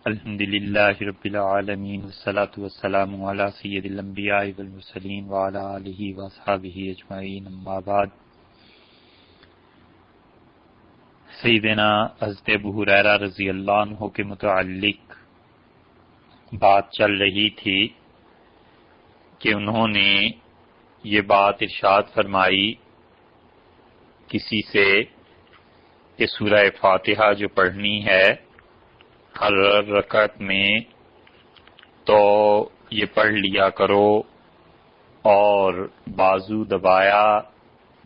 الحمدللہ رب العالمین والصلاة والسلام علی سید الانبیاء والمرسلین وعلی آلہ واصحابہ اجمعین، اما بعد۔ سیدنا حضرت ابو ہریرہ رضی اللہ عنہ کے متعلق بات چل رہی تھی کہ انہوں نے یہ بات ارشاد فرمائی کسی سے کہ سورہ فاتحہ جو پڑھنی ہے ہر رکعت میں تو یہ پڑھ لیا کرو، اور بازو دبایا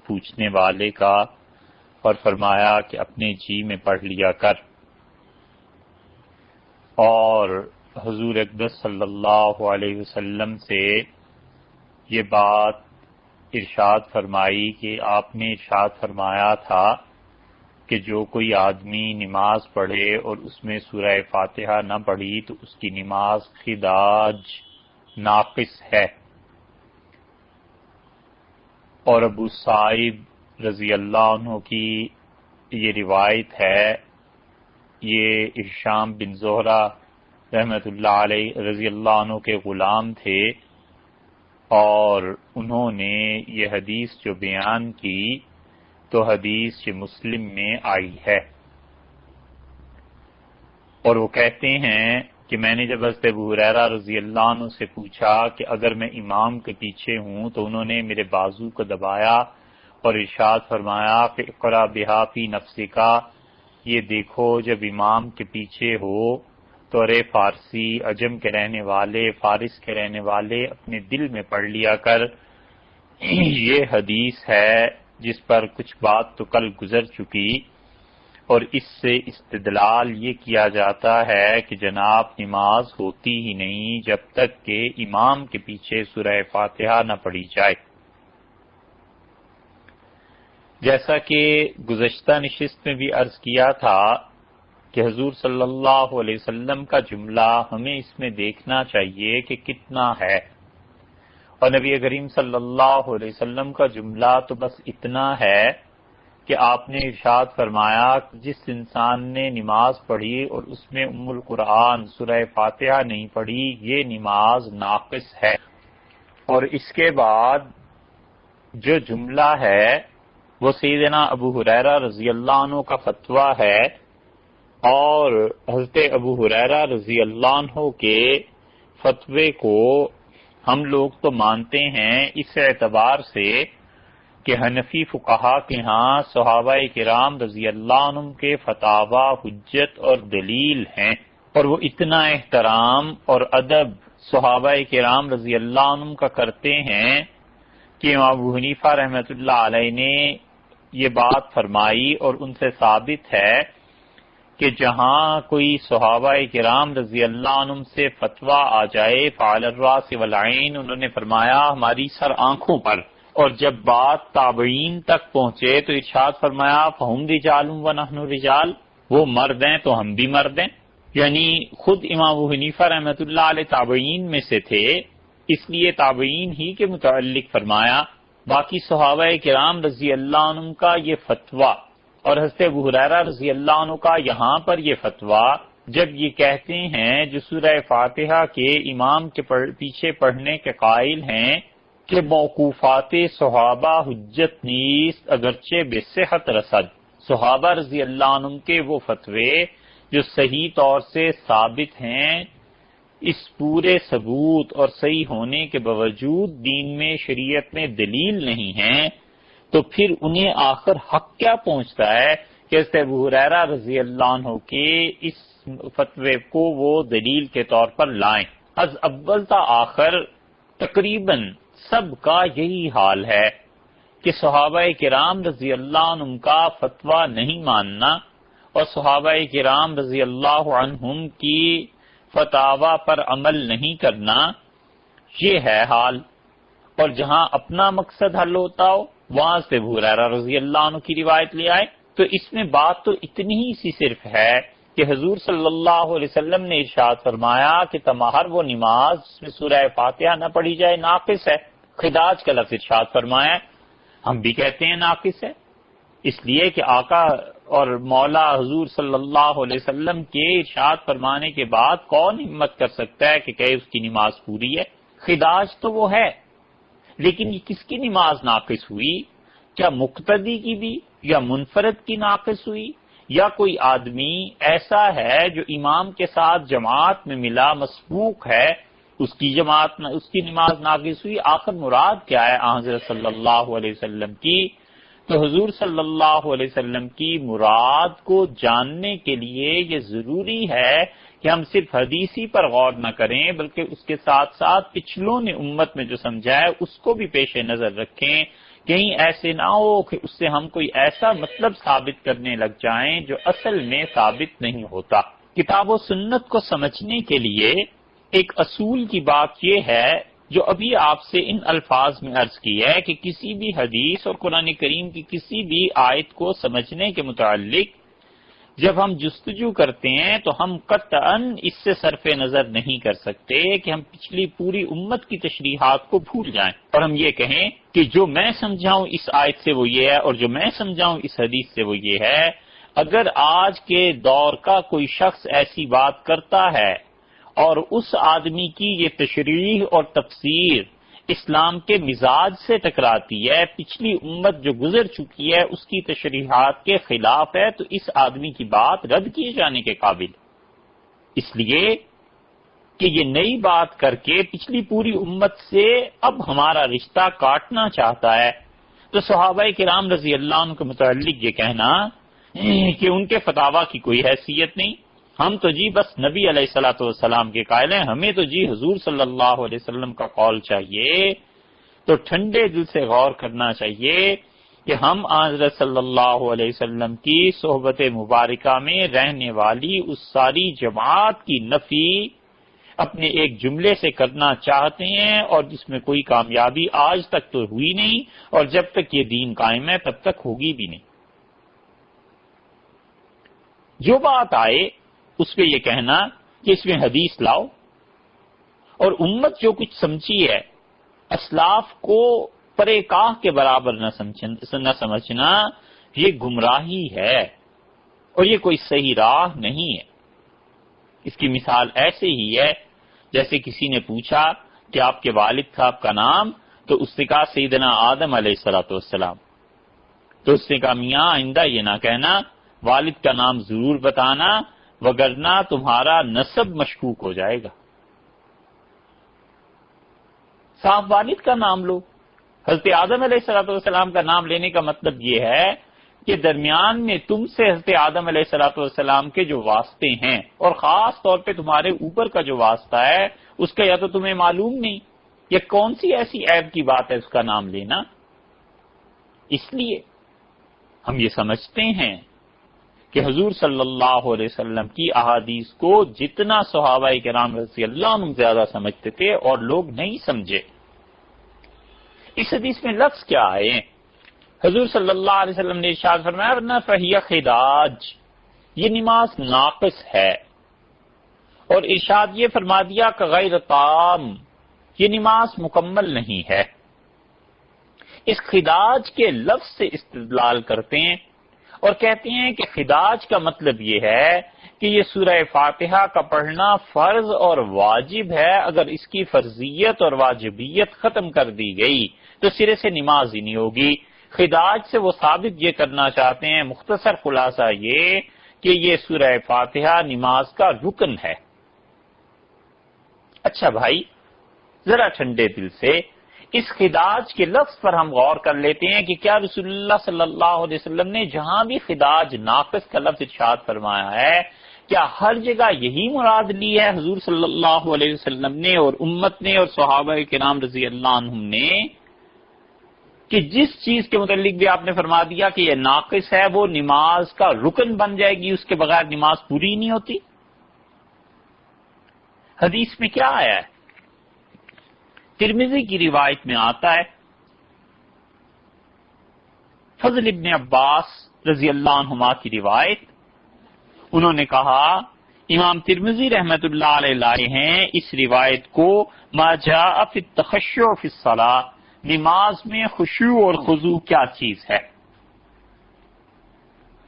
پوچھنے والے کا اور فرمایا کہ اپنے جی میں پڑھ لیا کر، اور حضور اقدس صلی اللہ علیہ وسلم سے یہ بات ارشاد فرمائی کہ آپ نے ارشاد فرمایا تھا کہ جو کوئی آدمی نماز پڑھے اور اس میں سورہ فاتحہ نہ پڑھی تو اس کی نماز خداج ناقص ہے۔ اور ابو صائب رضی اللہ عنہ کی یہ روایت ہے، یہ ہشام بن زہرہ رحمۃ اللہ علیہ رضی اللہ عنہ کے غلام تھے، اور انہوں نے یہ حدیث جو بیان کی تو حدیث یہ مسلم میں آئی ہے، اور وہ کہتے ہیں کہ میں نے جب حضرت ابو ہریرہ رضی اللہ عنہ سے پوچھا کہ اگر میں امام کے پیچھے ہوں تو انہوں نے میرے بازو کو دبایا اور ارشاد فرمایا کہ اقرأ بہا فی نفسک، یہ دیکھو جب امام کے پیچھے ہو تو ارے فارسی عجم کے رہنے والے، فارس کے رہنے والے اپنے دل میں پڑھ لیا کر۔ یہ حدیث ہے جس پر کچھ بات تو کل گزر چکی، اور اس سے استدلال یہ کیا جاتا ہے کہ جناب نماز ہوتی ہی نہیں جب تک کہ امام کے پیچھے سورہ فاتحہ نہ پڑھی جائے۔ جیسا کہ گزشتہ نشست میں بھی عرض کیا تھا کہ حضور صلی اللہ علیہ وسلم کا جملہ ہمیں اس میں دیکھنا چاہیے کہ کتنا ہے، اور نبی کریم صلی اللہ علیہ وسلم کا جملہ تو بس اتنا ہے کہ آپ نے ارشاد فرمایا کہ جس انسان نے نماز پڑھی اور اس میں ام القرآن سورہ فاتحہ نہیں پڑھی یہ نماز ناقص ہے۔ اور اس کے بعد جو جملہ ہے وہ سیدنا ابو ہریرہ رضی اللہ عنہ کا فتویٰ ہے، اور حضرت ابو ہریرہ رضی اللہ عنہ کے فتوے کو ہم لوگ تو مانتے ہیں اس اعتبار سے کہ حنفی فقہا کے ہاں صحابہ کرام رضی اللہ عنہ کے فتاوی حجت اور دلیل ہیں، اور وہ اتنا احترام اور ادب صحابہ کرام رضی اللہ عنہ کا کرتے ہیں کہ امام ابو حنیفہ رحمۃ اللہ علیہ نے یہ بات فرمائی، اور ان سے ثابت ہے کہ جہاں کوئی صحابہ کرام رضی اللہ عنہ سے فتویٰ آ جائے فعلی الراس والعین، انہوں نے فرمایا ہماری سر آنکھوں پر، اور جب بات تابعین تک پہنچے تو ارشاد فرمایا فہم رجال ونحن رجال، وہ مرد ہیں تو ہم بھی مرد ہیں، یعنی خود امام ابو حنیفہ رحمۃ اللہ علیہ تابعین میں سے تھے، اس لیے تابعین ہی کے متعلق فرمایا۔ باقی صحابہ کرام رضی اللہ عنہ کا یہ فتویٰ اور حضرت ابو ہریرہ رضی اللہ عنہ کا یہاں پر یہ فتویٰ جب یہ کہتے ہیں جو سورہ فاتحہ کے امام کے پیچھے پڑھنے کے قائل ہیں کہ موقوفات صحابہ حجت نیست اگرچہ بصحت رسد، صحابہ رضی اللہ عنہ کے وہ فتوے جو صحیح طور سے ثابت ہیں، اس پورے ثبوت اور صحیح ہونے کے باوجود دین میں شریعت میں دلیل نہیں ہے، تو پھر انہیں آخر حق کیا پہنچتا ہے کہ حضرت ابو ہریرہ رضی اللہ عنہ کے اس فتوے کو وہ دلیل کے طور پر لائیں۔ از اول تا آخر تقریباً سب کا یہی حال ہے کہ صحابہ کرام رضی اللہ عنہ کا فتویٰ نہیں ماننا اور صحابہ کرام رضی اللہ عنہم کی فتاوی پر عمل نہیں کرنا، یہ ہے حال۔ اور جہاں اپنا مقصد حل ہوتا ہو وہاں سے ابو ہریرہ رضی اللہ عنہ کی روایت لے آئے، تو اس میں بات تو اتنی ہی سی صرف ہے کہ حضور صلی اللہ علیہ وسلم نے ارشاد فرمایا کہ تمہار وہ نماز جس میں سورہ فاتحہ نہ پڑھی جائے ناقص ہے، خداج کا لفظ ارشاد فرمایا، ہم بھی کہتے ہیں ناقص ہے، اس لیے کہ آقا اور مولا حضور صلی اللہ علیہ وسلم کے ارشاد فرمانے کے بعد کون ہمت کر سکتا ہے کہ کہے اس کی نماز پوری ہے؟ خداج تو وہ ہے، لیکن یہ کس کی نماز ناقص ہوئی؟ کیا مقتدی کی بھی، یا منفرد کی ناقص ہوئی، یا کوئی آدمی ایسا ہے جو امام کے ساتھ جماعت میں ملا، مسبوق ہے، اس کی نماز ناقص ہوئی؟ آخر مراد کیا ہے حضرت صلی اللہ علیہ وسلم کی؟ تو حضور صلی اللہ علیہ وسلم کی مراد کو جاننے کے لیے یہ ضروری ہے کہ ہم صرف حدیثی پر غور نہ کریں، بلکہ اس کے ساتھ ساتھ پچھلوں نے امت میں جو سمجھا ہے اس کو بھی پیش نظر رکھیں، کہیں ایسے نہ ہو کہ اس سے ہم کوئی ایسا مطلب ثابت کرنے لگ جائیں جو اصل میں ثابت نہیں ہوتا۔ کتاب و سنت کو سمجھنے کے لیے ایک اصول کی بات یہ ہے جو ابھی آپ سے ان الفاظ میں عرض کی ہے کہ کسی بھی حدیث اور قرآن کریم کی کسی بھی آیت کو سمجھنے کے متعلق جب ہم جستجو کرتے ہیں تو ہم قطعاً اس سے صرف نظر نہیں کر سکتے کہ ہم پچھلی پوری امت کی تشریحات کو بھول جائیں اور ہم یہ کہیں کہ جو میں سمجھاؤں اس آیت سے وہ یہ ہے اور جو میں سمجھاؤں اس حدیث سے وہ یہ ہے۔ اگر آج کے دور کا کوئی شخص ایسی بات کرتا ہے اور اس آدمی کی یہ تشریح اور تفسیر اسلام کے مزاج سے ٹکراتی ہے، پچھلی امت جو گزر چکی ہے اس کی تشریحات کے خلاف ہے، تو اس آدمی کی بات رد کیے جانے کے قابل، اس لیے کہ یہ نئی بات کر کے پچھلی پوری امت سے اب ہمارا رشتہ کاٹنا چاہتا ہے۔ تو صحابہ کرام رضی اللہ عنہ کے متعلق یہ کہنا کہ ان کے فتاویٰ کی کوئی حیثیت نہیں، ہم تو جی بس نبی علیہ الصلوۃ والسلام کے قائل ہیں، ہمیں تو جی حضور صلی اللہ علیہ وسلم کا قول چاہیے، تو ٹھنڈے دل سے غور کرنا چاہیے کہ ہم حضرت صلی اللہ علیہ وسلم کی صحبت مبارکہ میں رہنے والی اس ساری جماعت کی نفی اپنے ایک جملے سے کرنا چاہتے ہیں، اور جس میں کوئی کامیابی آج تک تو ہوئی نہیں، اور جب تک یہ دین قائم ہے تب تک ہوگی بھی نہیں۔ جو بات آئے اس پہ یہ کہنا کہ اس میں حدیث لاؤ، اور امت جو کچھ سمجھی ہے اسلاف کو پرے کاہ کے برابر نہ سمجھنا، یہ گمراہی ہے اور یہ کوئی صحیح راہ نہیں ہے۔ اس کی مثال ایسے ہی ہے جیسے کسی نے پوچھا کہ آپ کے والد صاحب کا نام، تو اس نے کہا سیدنا آدم علیہ الصلوۃ والسلام، تو اس نے کہا میاں آئندہ یہ نہ کہنا، والد کا نام ضرور بتانا، وگرنہ تمہارا نسب مشکوک ہو جائے گا۔ صاحب والد کا نام لو۔ حضرت آدم علیہ الصلوۃ والسلام کا نام لینے کا مطلب یہ ہے کہ درمیان میں تم سے حضرت آدم علیہ الصلوۃ والسلام کے جو واسطے ہیں، اور خاص طور پہ تمہارے اوپر کا جو واسطہ ہے اس کا یا تو تمہیں معلوم نہیں، یا کون سی ایسی عیب کی بات ہے اس کا نام لینا۔ اس لیے ہم یہ سمجھتے ہیں کہ حضور صلی اللہ علیہ وسلم کی احادیث کو جتنا صحابہ کرام رضی اللہ عنہم زیادہ سمجھتے تھے اور لوگ نہیں سمجھے۔ اس حدیث میں لفظ کیا آئے؟ حضور صلی اللہ علیہ وسلم نے ارشاد فرمایا ورنہ فہی خداج، یہ نماز ناقص ہے، اور ارشاد یہ فرما دیا کہ غیر تام، یہ نماز مکمل نہیں ہے۔ اس خداج کے لفظ سے استدلال کرتے ہیں اور کہتے ہیں کہ خداج کا مطلب یہ ہے کہ یہ سورہ فاتحہ کا پڑھنا فرض اور واجب ہے، اگر اس کی فرضیت اور واجبیت ختم کر دی گئی تو سرے سے نماز ہی نہیں ہوگی۔ خداج سے وہ ثابت یہ کرنا چاہتے ہیں، مختصر خلاصہ یہ کہ یہ سورہ فاتحہ نماز کا رکن ہے۔ اچھا بھائی، ذرا ٹھنڈے دل سے اس خداج کے لفظ پر ہم غور کر لیتے ہیں کہ کیا رسول اللہ صلی اللہ علیہ وسلم نے جہاں بھی خداج ناقص کا لفظ ارشاد فرمایا ہے، کیا ہر جگہ یہی مراد لی ہے حضور صلی اللہ علیہ وسلم نے اور امت نے اور صحابہ کرام رضی اللہ عنہم نے، کہ جس چیز کے متعلق بھی آپ نے فرما دیا کہ یہ ناقص ہے وہ نماز کا رکن بن جائے گی، اس کے بغیر نماز پوری نہیں ہوتی؟ حدیث میں کیا آیا ہے؟ ترمذی کی روایت میں آتا ہے، فضل ابن عباس رضی اللہ عنہما کی روایت، انہوں نے کہا، امام ترمذی رحمت اللہ علیہ لائے ہیں اس روایت کو ما جاء فی التخشع فی الصلاۃ، نماز میں خشوع اور خضوع کیا چیز ہے۔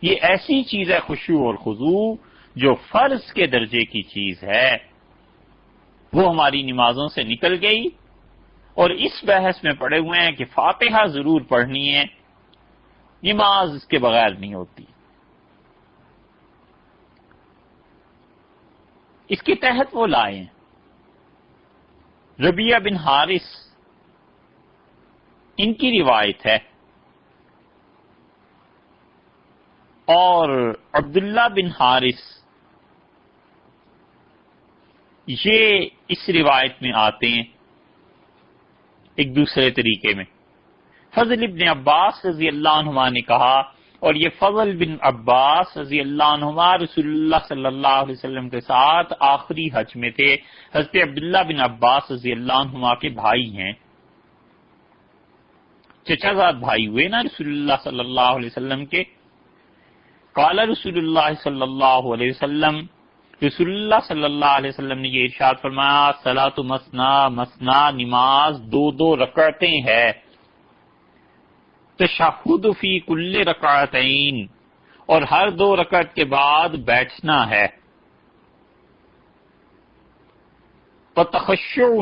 یہ ایسی چیز ہے خشوع اور خضوع جو فرض کے درجے کی چیز ہے، وہ ہماری نمازوں سے نکل گئی، اور اس بحث میں پڑے ہوئے ہیں کہ فاتحہ ضرور پڑھنی ہے، نماز اس کے بغیر نہیں ہوتی۔ اس کے تحت وہ لائے ہیں ربیعہ بن حارث، ان کی روایت ہے، اور عبداللہ بن حارث یہ اس روایت میں آتے ہیں ایک دوسرے طریقے میں۔ فضل ابن عباس رضی اللہ عنہما نے کہا، اور یہ فضل بن عباس رضی اللہ عنہما رسول اللہ صلی اللہ علیہ وسلم کے ساتھ آخری حج میں تھے۔ حضرت عبداللہ بن عباس رضی اللہ عنہما کے بھائی ہیں، چچا زاد بھائی ہوئے نا رسول اللہ صلی اللہ علیہ وسلم کے۔ قال رسول اللہ صلی اللہ علیہ وسلم، رسول اللہ صلی اللہ علیہ وسلم نے یہ ارشاد فرمایا، صلاۃ مثنا مثنا، نماز دو دو رکعتیں ہے، تشہد فی کل رکعتین، اور ہر دو رکعت کے بعد بیٹھنا ہے، وتخشع،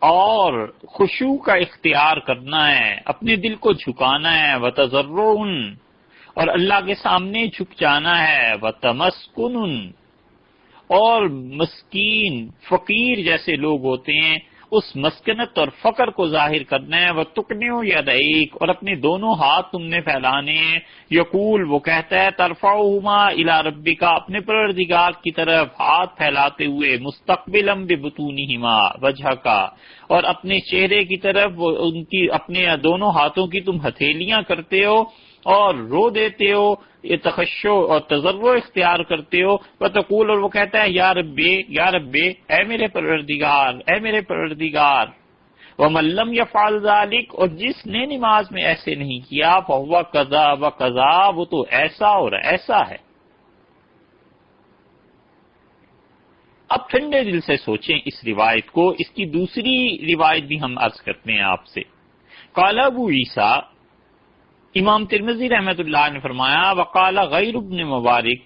اور خشوع کا اختیار کرنا ہے، اپنے دل کو جھکانا ہے، وتضرع، اور اللہ کے سامنے جھک جانا ہے، وتمسکن، اور مسکین فقیر جیسے لوگ ہوتے ہیں اس مسکنت اور فقر کو ظاہر کرنا ہے، وتقنع یدیک، اور اپنے دونوں ہاتھ تم نے پھیلانے ہیں، یقول، وہ کہتا ہے، ترفعہما الی ربک، اپنے پروردگار کی طرف ہاتھ پھیلاتے ہوئے، مستقبلا ببطونہما وجہک، اور اپنے چہرے کی طرف ان کی اپنے دونوں ہاتھوں کی تم ہتھیلیاں کرتے ہو اور رو دیتے ہو، یہ تخشع اور تضرع اختیار کرتے ہو، وتقول، اور وہ کہتا ہے، یا ربی یا ربی، اے میرے پروردگار اے میرے پروردگار، ومن لم یفعل ذلک، اور جس نے نماز میں ایسے نہیں کیا، فہو کذا و کذا، وہ تو ایسا اور ایسا ہے۔ اب ٹھنڈے دل سے سوچیں اس روایت کو، اس کی دوسری روایت بھی ہم عرض کرتے ہیں آپ سے۔ قال ابو عیسیٰ، امام ترمذی رحمۃ اللہ نے فرمایا، وقال غیر ابن مبارک،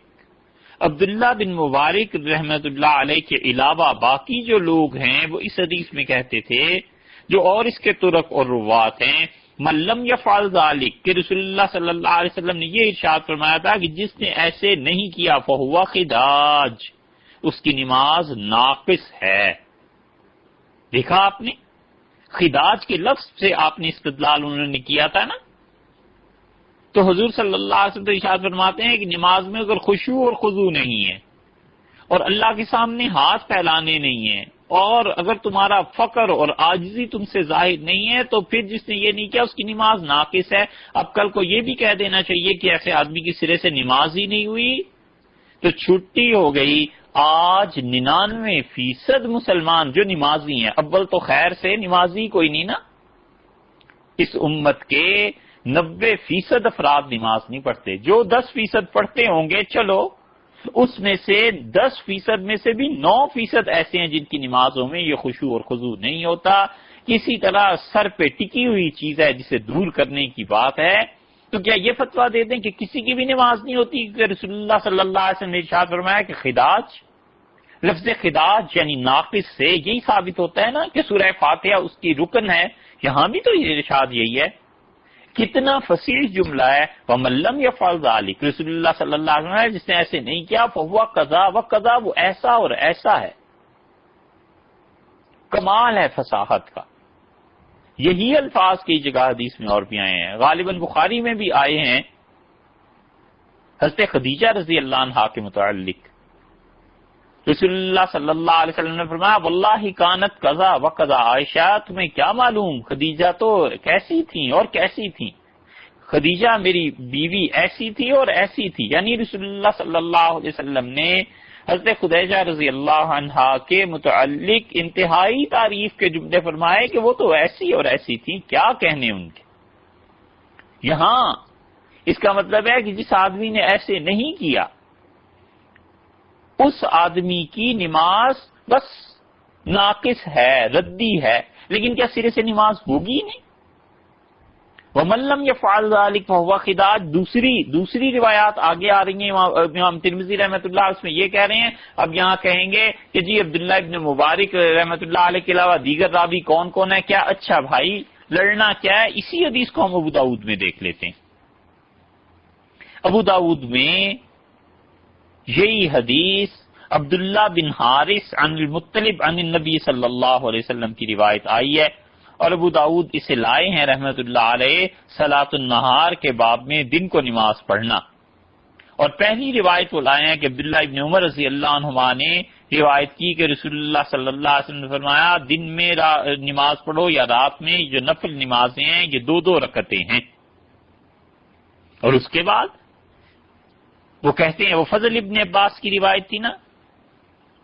عبداللہ بن مبارک رحمۃ اللہ علیہ کے علاوہ باقی جو لوگ ہیں وہ اس حدیث میں کہتے تھے، جو اور اس کے طرق اور روات ہیں، من لم یفعل ذلک، کہ رسول اللہ صلی اللہ علیہ وسلم نے یہ ارشاد فرمایا تھا کہ جس نے ایسے نہیں کیا، فہو خداج، اس کی نماز ناقص ہے۔ دیکھا آپ نے، خداج کے لفظ سے آپ نے استدلال انہوں نے کیا تھا نا، تو حضور صلی اللہ علیہ وسلم ارشاد فرماتے ہیں کہ نماز میں اگر خشوع اور خضوع نہیں ہے، اور اللہ کے سامنے ہاتھ پھیلانے نہیں ہیں، اور اگر تمہارا فقر اور عاجزی تم سے ظاہر نہیں ہے، تو پھر جس نے یہ نہیں کیا اس کی نماز ناقص ہے۔ اب کل کو یہ بھی کہہ دینا چاہیے کہ ایسے آدمی کی سرے سے نماز ہی نہیں ہوئی تو چھٹی ہو گئی۔ آج 99% مسلمان جو نمازی ہیں، اول تو خیر سے نمازی کوئی نہیں نا، اس امت کے 90% افراد نماز نہیں پڑھتے۔ جو 10% پڑھتے ہوں گے، چلو اس میں سے 10% میں سے بھی 9% ایسے ہیں جن کی نمازوں میں یہ خشوع اور خضوع نہیں ہوتا، کسی طرح سر پہ ٹکی ہوئی چیز ہے جسے دور کرنے کی بات ہے۔ تو کیا یہ فتویٰ دے دیں کہ کسی کی بھی نماز نہیں ہوتی؟ کہ رسول اللہ صلی اللہ علیہ وسلم نے ارشاد فرمایا کہ خداج، لفظ خداج یعنی ناقص سے یہی ثابت ہوتا ہے نا کہ سورہ فاتحہ اس کی رکن ہے، یہاں بھی تو یہ ارشاد یہی ہے۔ کتنا فصیح جملہ ہے، وَمَن لَّمْ يَفْعَلْ ذَلِكَ، رسول اللہ صلی اللہ علیہ وسلم جس نے ایسے نہیں کیا، فَهُوَ قَضَا وَقَضَا، وہ ایسا اور ایسا ہے۔ کمال ہے فصاحت کا۔ یہی الفاظ کی جگہ حدیث میں اور بھی آئے ہیں، غالباً بخاری میں بھی آئے ہیں، حضرت خدیجہ رضی اللہ عنہا کے متعلق۔ رسول اللہ صلی اللہ علیہ وسلم نے فرمایا، واللہ کانت قضا و قضا، عائشہ تمہیں کیا معلوم، خدیجہ تو کیسی تھیں اور کیسی تھیں، خدیجہ میری بیوی ایسی تھی اور ایسی تھی، یعنی رسول اللہ صلی اللہ علیہ وسلم نے حضرت خدیجہ رضی اللہ عنہا کے متعلق انتہائی تعریف کے جملے فرمائے کہ وہ تو ایسی اور ایسی تھی، کیا کہنے ان کے۔ یہاں اس کا مطلب ہے کہ جس آدمی نے ایسے نہیں کیا اس آدمی کی نماز بس ناقص ہے، ردی ہے، لیکن کیا سرے سے نماز ہوگی نہیں؟ وَمَن لَّمْ يَفْعَلْ ذَلِكَ فَهُوَ خِدَاج۔ دوسری روایات آگے آ رہی ہیں، امام ترمذی رحمۃ اللہ اس میں یہ کہہ رہے ہیں، اب یہاں کہیں گے کہ جی عبداللہ ابن مبارک رحمۃ اللہ علیہ کے علاوہ دیگر راوی کون کون ہے؟ کیا اچھا بھائی لڑنا کیا ہے، اسی حدیث کو ہم ابو داؤد میں دیکھ لیتے ہیں۔ ابو داؤد میں یہی حدیث عبداللہ بن حارث عن المطلب عن النبی صلی اللہ علیہ وسلم کی روایت آئی ہے، اور ابو داؤد اسے لائے ہیں رحمت اللہ علیہ صلاۃ النہار کے باب میں دن کو نماز پڑھنا، اور پہلی روایت وہ لائے ہیں کہ عبداللہ ابن عمر رضی اللہ عنہما نے روایت کی کہ رسول اللہ صلی اللہ علیہ وسلم نے فرمایا دن میں نماز پڑھو یا رات میں، جو نفل نمازیں ہیں یہ 2 رکعتیں ہیں۔ اور اس کے بعد وہ کہتے ہیں، وہ فضل ابن عباس کی روایت تھی نا،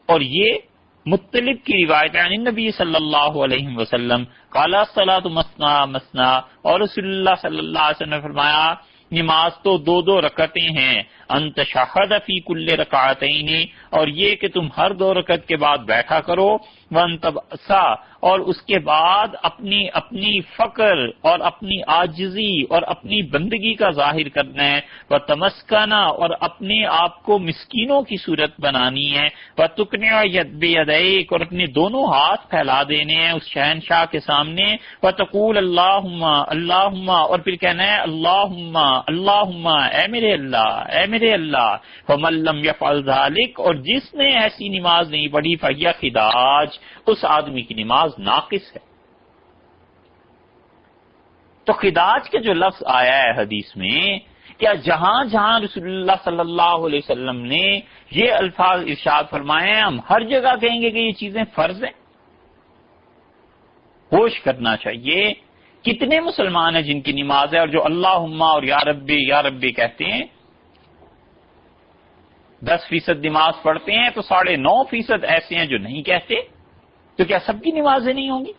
اور یہ مطلب کی روایت ہے عن النبی صلی اللہ علیہ وسلم قال الصلاۃ مثنی مثنی، اور رسول اللہ صلی اللہ علیہ وسلم نے فرمایا نماز تو 2 رکعتیں ہیں، ان تشہد فی کل رکعتین، اور یہ کہ تم ہر 2 رکعت کے بعد بیٹھا کرو، وان تبسا، اور اس کے بعد اپنی فقر اور اپنی عاجزی اور اپنی بندگی کا ظاہر کرنا ہے، وتمسکنا، اور اپنے آپ کو مسکینوں کی صورت بنانی ہے، وتقنع ید بیدیک، اور اپنے دونوں ہاتھ پھیلا دینے ہیں اس شہنشاہ کے سامنے، وتقول اللہم اللہم، اور پھر کہنا ہے اللہم اللہم، اے میرے اللہ اے میرے اللہ، فمن لم یفعل ذلک، اور جس نے ایسی نماز نہیں پڑھی فہی خداج، اس آدمی کی نماز ناقص ہے۔ تو خداج کے جو لفظ آیا ہے حدیث میں، کیا جہاں جہاں رسول اللہ صلی اللہ علیہ وسلم نے یہ الفاظ ارشاد فرمائے ہیں ہم ہر جگہ کہیں گے کہ یہ چیزیں فرض ہیں؟ ہوش کرنا چاہیے، کتنے مسلمان ہیں جن کی نماز ہے اور جو اللہم اور یا ربی کہتے ہیں، 10% نماز پڑھتے ہیں تو 9.5% ایسے ہیں جو نہیں کہتے، تو کیا سب کی نمازیں نہیں ہوں گی؟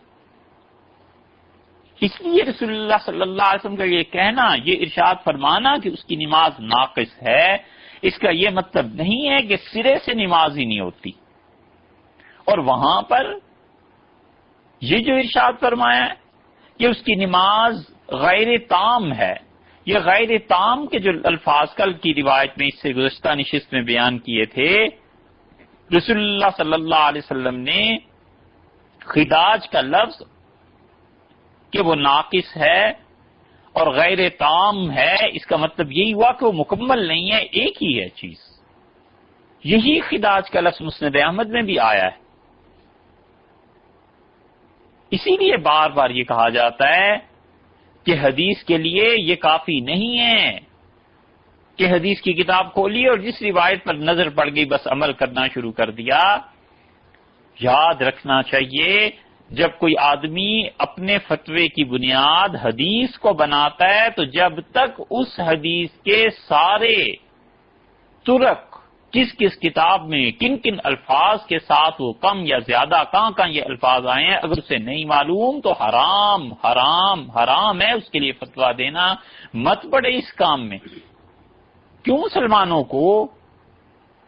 اس لیے رسول اللہ صلی اللہ علیہ وسلم کا یہ کہنا، یہ ارشاد فرمانا کہ اس کی نماز ناقص ہے، اس کا یہ مطلب نہیں ہے کہ سرے سے نماز ہی نہیں ہوتی۔ اور وہاں پر یہ جو ارشاد فرمایا ہے کہ اس کی نماز غیر تام ہے، یہ غیر تام کے جو الفاظ کل کی روایت میں اس سے گزشتہ نشست میں بیان کیے تھے، رسول اللہ صلی اللہ علیہ وسلم نے خداج کا لفظ کہ وہ ناقص ہے اور غیر تام ہے، اس کا مطلب یہی ہوا کہ وہ مکمل نہیں ہے، ایک ہی ہے چیز۔ یہی خداج کا لفظ مسند احمد میں بھی آیا ہے۔ اسی لیے بار بار یہ کہا جاتا ہے کہ حدیث کے لیے یہ کافی نہیں ہے کہ حدیث کی کتاب کھولی اور جس روایت پر نظر پڑ گئی بس عمل کرنا شروع کر دیا۔ یاد رکھنا چاہیے جب کوئی آدمی اپنے فتوے کی بنیاد حدیث کو بناتا ہے تو جب تک اس حدیث کے سارے ترک کس کتاب میں کن کن الفاظ کے ساتھ وہ کم یا زیادہ کہاں یہ الفاظ آئے ہیں اگر اسے نہیں معلوم تو حرام حرام حرام ہے اس کے لیے فتویٰ دینا۔ مت پڑے اس کام میں۔ کیوں مسلمانوں کو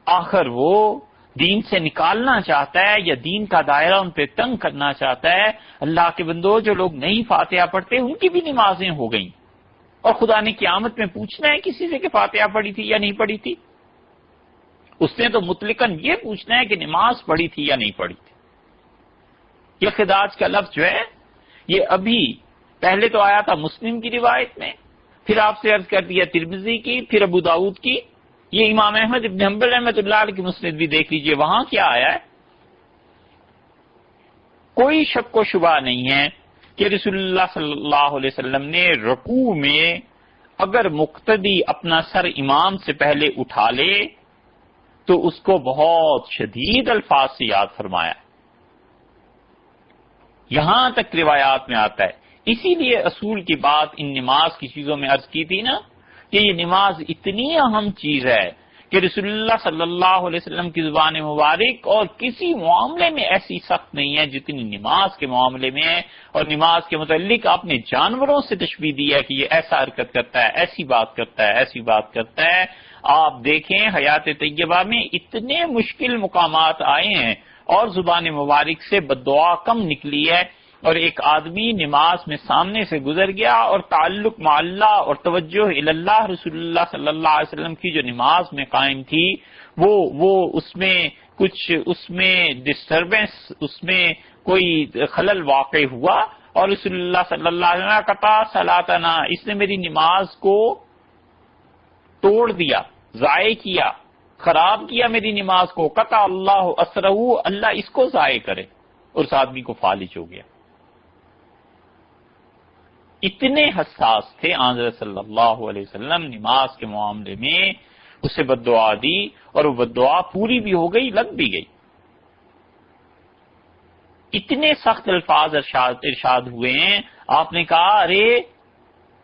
آخر وہ دین سے نکالنا چاہتا ہے یا دین کا دائرہ ان پہ تنگ کرنا چاہتا ہے؟ اللہ کے بندو، جو لوگ نہیں فاتحہ پڑھتے ان کی بھی نمازیں ہو گئیں، اور خدا نے قیامت میں پوچھنا ہے کسی سے کہ فاتحہ پڑھی تھی یا نہیں پڑھی تھی؟ اس نے تو مطلقاً یہ پوچھنا ہے کہ نماز پڑھی تھی یا نہیں پڑھی تھی۔ یہ خداج کا لفظ جو ہے یہ ابھی پہلے تو آیا تھا مسلم کی روایت میں، پھر آپ سے عرض کر دیا ترمذی کی، پھر ابو داؤد کی، یہ امام احمد ابن حنبل رحمۃ اللہ علیہ کی مسند بھی دیکھ لیجئے، وہاں کیا آیا ہے؟ کوئی شک و شبہ نہیں ہے کہ رسول اللہ صلی اللہ علیہ وسلم نے رکوع میں اگر مقتدی اپنا سر امام سے پہلے اٹھا لے تو اس کو بہت شدید الفاظ سے یاد فرمایا، یہاں تک روایات میں آتا ہے۔ اسی لیے اصول کی بات ان نماز کی چیزوں میں عرض کی تھی نا کہ یہ نماز اتنی اہم چیز ہے کہ رسول اللہ صلی اللہ علیہ وسلم کی زبان مبارک اور کسی معاملے میں ایسی سخت نہیں ہے جتنی نماز کے معاملے میں ہے، اور نماز کے متعلق آپ نے جانوروں سے تشبیہ دی ہے کہ یہ ایسا حرکت کرتا ہے، ایسی بات کرتا ہے، ایسی بات کرتا ہے۔ آپ دیکھیں حیات طیبہ میں اتنے مشکل مقامات آئے ہیں اور زبان مبارک سے بددعا کم نکلی ہے، اور ایک آدمی نماز میں سامنے سے گزر گیا اور تعلق مع اللہ اور توجہ الی اللہ رسول اللہ صلی اللہ علیہ وسلم کی جو نماز میں قائم تھی وہ اس میں کچھ اس میں ڈسٹربنس، اس میں کوئی خلل واقع ہوا اور رسول اللہ صلی اللہ علیہ وسلم قطع صلاتنا، اس نے میری نماز کو توڑ دیا، ضائع کیا، خراب کیا میری نماز کو، قطع اللہ اسرہ، اللہ اس کو ضائع کرے، اور اس آدمی کو فالج ہو گیا۔ اتنے حساس تھے حضرت صلی اللہ علیہ وسلم نماز کے معاملے میں، اسے بد دعا دی اور وہ بد دعا پوری بھی ہو گئی، لگ بھی گئی۔ اتنے سخت الفاظ ارشاد ہوئے ہیں، آپ نے کہا ارے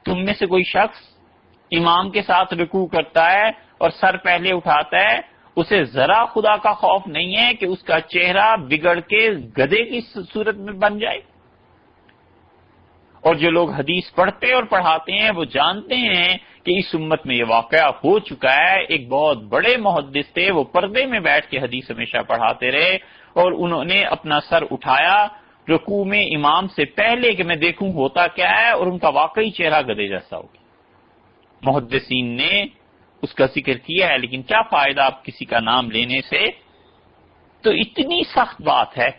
تم میں سے کوئی شخص امام کے ساتھ رکوع کرتا ہے اور سر پہلے اٹھاتا ہے، اسے ذرا خدا کا خوف نہیں ہے کہ اس کا چہرہ بگڑ کے گدھے کی صورت میں بن جائے؟ اور جو لوگ حدیث پڑھتے اور پڑھاتے ہیں وہ جانتے ہیں کہ اس امت میں یہ واقعہ ہو چکا ہے۔ ایک بہت بڑے محدث تھے، وہ پردے میں بیٹھ کے حدیث ہمیشہ پڑھاتے رہے، اور انہوں نے اپنا سر اٹھایا رکوع میں امام سے پہلے کہ میں دیکھوں ہوتا کیا ہے، اور ان کا واقعی چہرہ گدھے جیسا ہو گیا۔ محدثین نے اس کا ذکر کیا ہے، لیکن کیا فائدہ آپ کسی کا نام لینے سے؟ تو اتنی سخت بات ہے،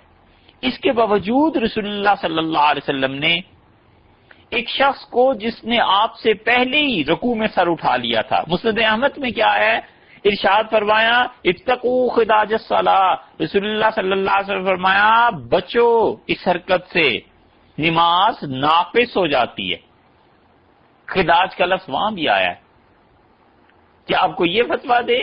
اس کے باوجود رسول اللہ صلی اللہ علیہ وسلم نے ایک شخص کو جس نے آپ سے پہلے ہی رکوع میں سر اٹھا لیا تھا، مسند احمد میں کیا ہے، ارشاد فرمایا اتقوا خداج الصلاۃ، رسول اللہ صلی اللہ علیہ وسلم فرمایا بچو اس حرکت سے، نماز ناقص ہو جاتی ہے۔ خداج کا لفظ وہاں بھی آیا ہے۔ کیا آپ کو یہ فتویٰ دے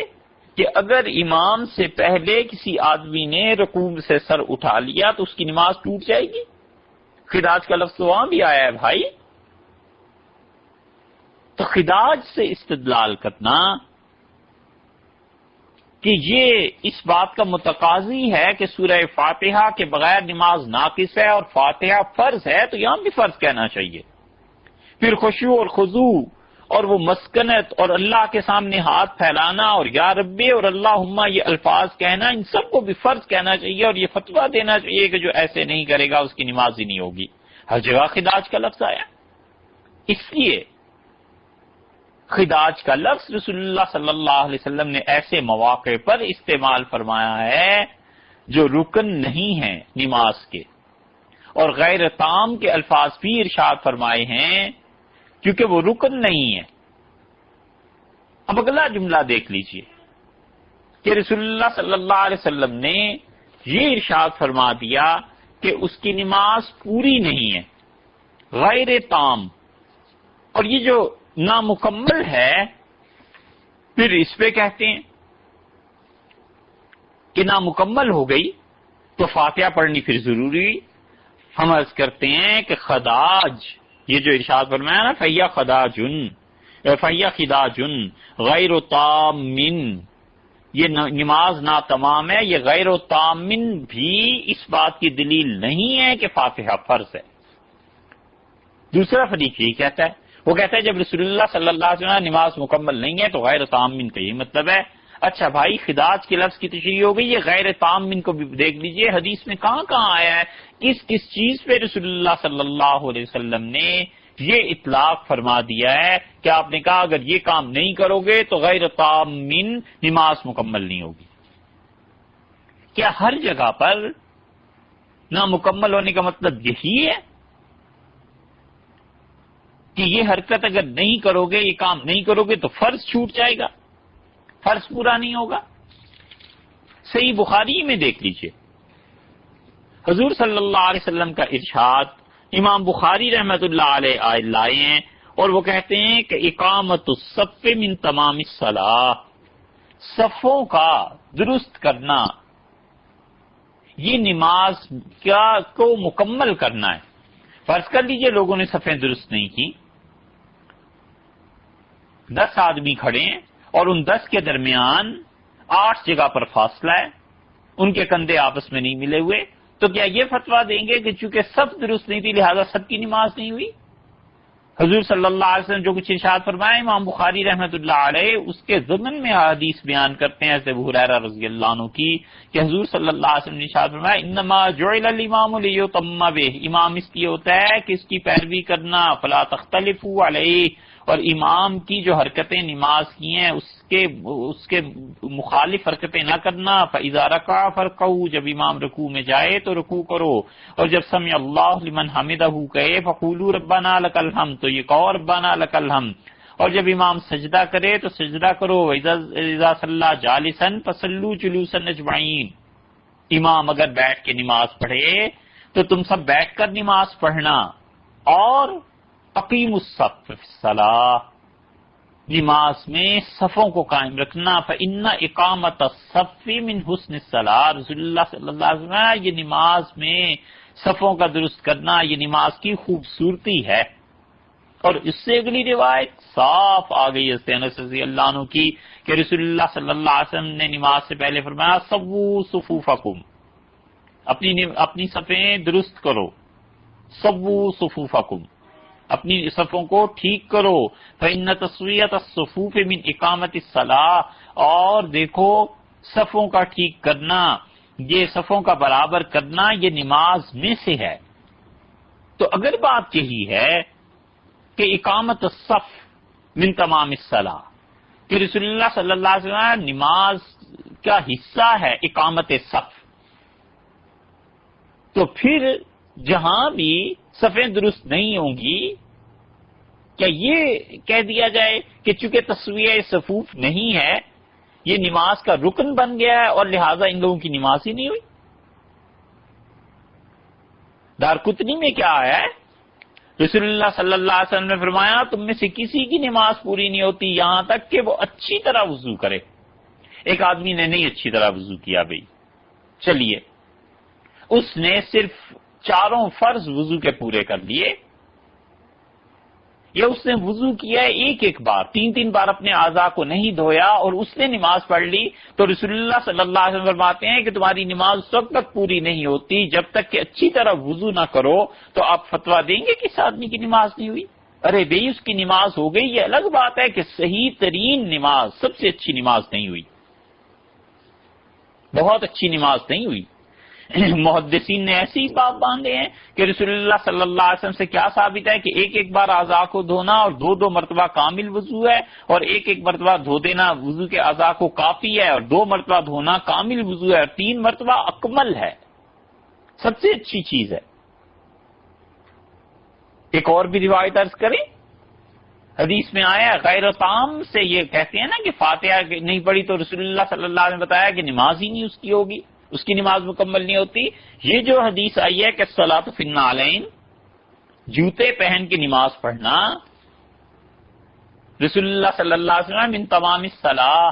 کہ اگر امام سے پہلے کسی آدمی نے رکوع سے سر اٹھا لیا تو اس کی نماز ٹوٹ جائے گی؟ خداج کا لفظ وہاں بھی آیا ہے بھائی۔ تو خداج سے استدلال کرنا کہ یہ اس بات کا متقاضی ہے کہ سورہ فاتحہ کے بغیر نماز ناقص ہے اور فاتحہ فرض ہے، تو یہاں بھی فرض کہنا چاہیے۔ پھر خشوع اور خضوع اور وہ مسکنت اور اللہ کے سامنے ہاتھ پھیلانا اور یا ربی اور اللہم یہ الفاظ کہنا، ان سب کو بھی فرض کہنا چاہیے، اور یہ فتویٰ دینا چاہیے کہ جو ایسے نہیں کرے گا اس کی نماز ہی نہیں ہوگی۔ ہر جگہ خداج کا لفظ آیا، اس لیے خداج کا لفظ رسول اللہ صلی اللہ علیہ وسلم نے ایسے مواقع پر استعمال فرمایا ہے جو رکن نہیں ہیں نماز کے، اور غیر تام کے الفاظ بھی ارشاد فرمائے ہیں کیونکہ وہ رکن نہیں ہے۔ اب اگلا جملہ دیکھ لیجئے کہ رسول اللہ صلی اللہ علیہ وسلم نے یہ ارشاد فرما دیا کہ اس کی نماز پوری نہیں ہے، غیر تام، اور یہ جو نامکمل ہے پھر اس پہ کہتے ہیں کہ نامکمل ہو گئی تو فاتحہ پڑھنی پھر ضروری۔ ہم عرض کرتے ہیں کہ خداج، یہ جو ارشاد فرمایا نا فَهِيَ خِدَاجٌ غیر تام، یہ نماز ناتمام ہے، یہ غیر تام بھی اس بات کی دلیل نہیں ہے کہ فاتحہ فرض ہے۔ دوسرا فریق یہی کہتا ہے، وہ کہتا ہے جب رسول اللہ صلی اللہ علیہ وسلم نماز مکمل نہیں ہے تو غیر تام کا یہ مطلب ہے۔ اچھا بھائی، خداج کے لفظ کی تشریح ہو گئی، یہ غیر تام کو بھی دیکھ لیجئے حدیث میں کہاں کہاں آیا ہے، کس کس چیز پہ رسول اللہ صلی اللہ علیہ وسلم نے یہ اطلاق فرما دیا ہے کہ آپ نے کہا اگر یہ کام نہیں کرو گے تو غیر تام نماز مکمل نہیں ہوگی۔ کیا ہر جگہ پر نامکمل ہونے کا مطلب یہی ہے کہ یہ حرکت اگر نہیں کرو گے، یہ کام نہیں کرو گے تو فرض چھوٹ جائے گا، فرض پورا نہیں ہوگا؟ صحیح بخاری میں دیکھ لیجئے، حضور صلی اللہ علیہ وسلم کا ارشاد امام بخاری رحمت اللہ علیہ لائے ہیں، اور وہ کہتے ہیں کہ اقامت الصف من تمام الصلاۃ، صفوں کا درست کرنا یہ نماز کو مکمل کرنا ہے۔ فرض کر لیجئے لوگوں نے صفیں درست نہیں کی، 10 آدمی کھڑے ہیں اور ان 10 کے درمیان 8 جگہ پر فاصلہ ہے، ان کے کندھے آپس میں نہیں ملے ہوئے، تو کیا یہ فتویٰ دیں گے کہ چونکہ صف درست نہیں تھی لہذا سب کی نماز نہیں ہوئی؟ حضور صلی اللہ علیہ وسلم جو کچھ ارشاد فرمائے، امام بخاری رحمۃ اللہ علیہ اس کے ضمن میں حدیث بیان کرتے ہیں ابو ہریرہ رضی اللہ عنہ کی کہ حضور صلی اللہ علیہ وسلم نے ارشاد فرمایا انما جعل الامام لیتم بہ، امام اس لیے ہوتا ہے کہ اس کی پیروی کرنا، فلا تختلفوا علیہ، اور امام کی جو حرکتیں نماز کی ہیں اس کے مخالف حرکتیں نہ کرنا، فاذا رکع فرکعوا، جب امام رکوع میں جائے تو رکوع کرو، اور جب سمع اللہ لمن حمدہ کہے فقولوا ربنا لک الحمد، تو یہ کہو ربنا لک الحمد، اور جب امام سجدہ کرے تو سجدہ کرو، اذا صلی جالسا فصلوا جلوسا اجمعین، امام اگر بیٹھ کے نماز پڑھے تو تم سب بیٹھ کر نماز پڑھنا، اور اقیم الصف فی الصلاۃ، نماز میں صفوں کو قائم رکھنا، فإن اقامت الصف من حسن الصلاۃ، رسول اللہ صلی اللہ علیہ وسلم یہ نماز میں صفوں کا درست کرنا یہ نماز کی خوبصورتی ہے۔ اور اس سے اگلی روایت صاف آ گئی ہے انس رضی اللہ عنہ کی کہ رسول اللہ صلی اللہ علیہ وسلم نے نماز سے پہلے فرمایا سووا صفوفکم، اپنی صفیں درست کرو، سووا صفوفکم، اپنی صفوں کو ٹھیک کرو، فإن تسویۃ الصفوف من اقامت الصلاۃ، اور دیکھو صفوں کا ٹھیک کرنا، یہ صفوں کا برابر کرنا یہ نماز میں سے ہے۔ تو اگر بات یہی ہے کہ اقامت الصف من تمام الصلاۃ، کہ رسول اللہ صلی اللہ علیہ وسلم نماز کا حصہ ہے اقامت صف، تو پھر جہاں بھی صفیں درست نہیں ہوں گی کیا یہ کہہ دیا جائے کہ چونکہ تسویہ صفوف نہیں ہے یہ نماز کا رکن بن گیا ہے اور لہذا ان لوگوں کی نماز ہی نہیں ہوئی؟ دارقطنی میں کیا آیا ہے؟ رسول اللہ صلی اللہ علیہ وسلم نے فرمایا تم میں سے کسی کی نماز پوری نہیں ہوتی یہاں تک کہ وہ اچھی طرح وضو کرے۔ ایک آدمی نے نہیں اچھی طرح وضو کیا بھئی، چلیے اس نے صرف 4 فرض وضو کے پورے کر لیے، یا اس نے وضو کیا ہے ایک بار، 3 بار اپنے اعضاء کو نہیں دھویا اور اس نے نماز پڑھ لی، تو رسول اللہ صلی اللہ علیہ وسلم فرماتے ہیں کہ تمہاری نماز اس وقت تک پوری نہیں ہوتی جب تک کہ اچھی طرح وضو نہ کرو۔ تو آپ فتویٰ دیں گے کہ اس آدمی کی نماز نہیں ہوئی؟ ارے بھئی اس کی نماز ہو گئی، یہ الگ بات ہے کہ صحیح ترین نماز، سب سے اچھی نماز نہیں ہوئی، بہت اچھی نماز نہیں ہوئی۔ محدثین نے ایسی بات باندھے ہیں کہ رسول اللہ صلی اللہ علیہ وسلم سے کیا ثابت ہے کہ ایک بار اعضاء کو دھونا اور 2 مرتبہ کامل وضو ہے، اور ایک مرتبہ دھو دینا وضو کے اعضاء کو کافی ہے، اور 2 مرتبہ دھونا کامل وضو ہے، اور 3 مرتبہ اکمل ہے، سب سے اچھی چیز ہے۔ ایک اور بھی روایت عرض کریں، حدیث میں آیا غیر تام سے یہ کہتے ہیں نا کہ فاتحہ نہیں پڑھی تو رسول اللہ صلی اللہ علیہ وسلم نے بتایا کہ نماز ہی نہیں اس کی ہوگی، اس کی نماز مکمل نہیں ہوتی۔ یہ جو حدیث آئی ہے کہ الصلاۃ فی النعلین، جوتے پہن کے نماز پڑھنا، رسول اللہ صلی اللہ علیہ وسلم من تمام الصلاۃ،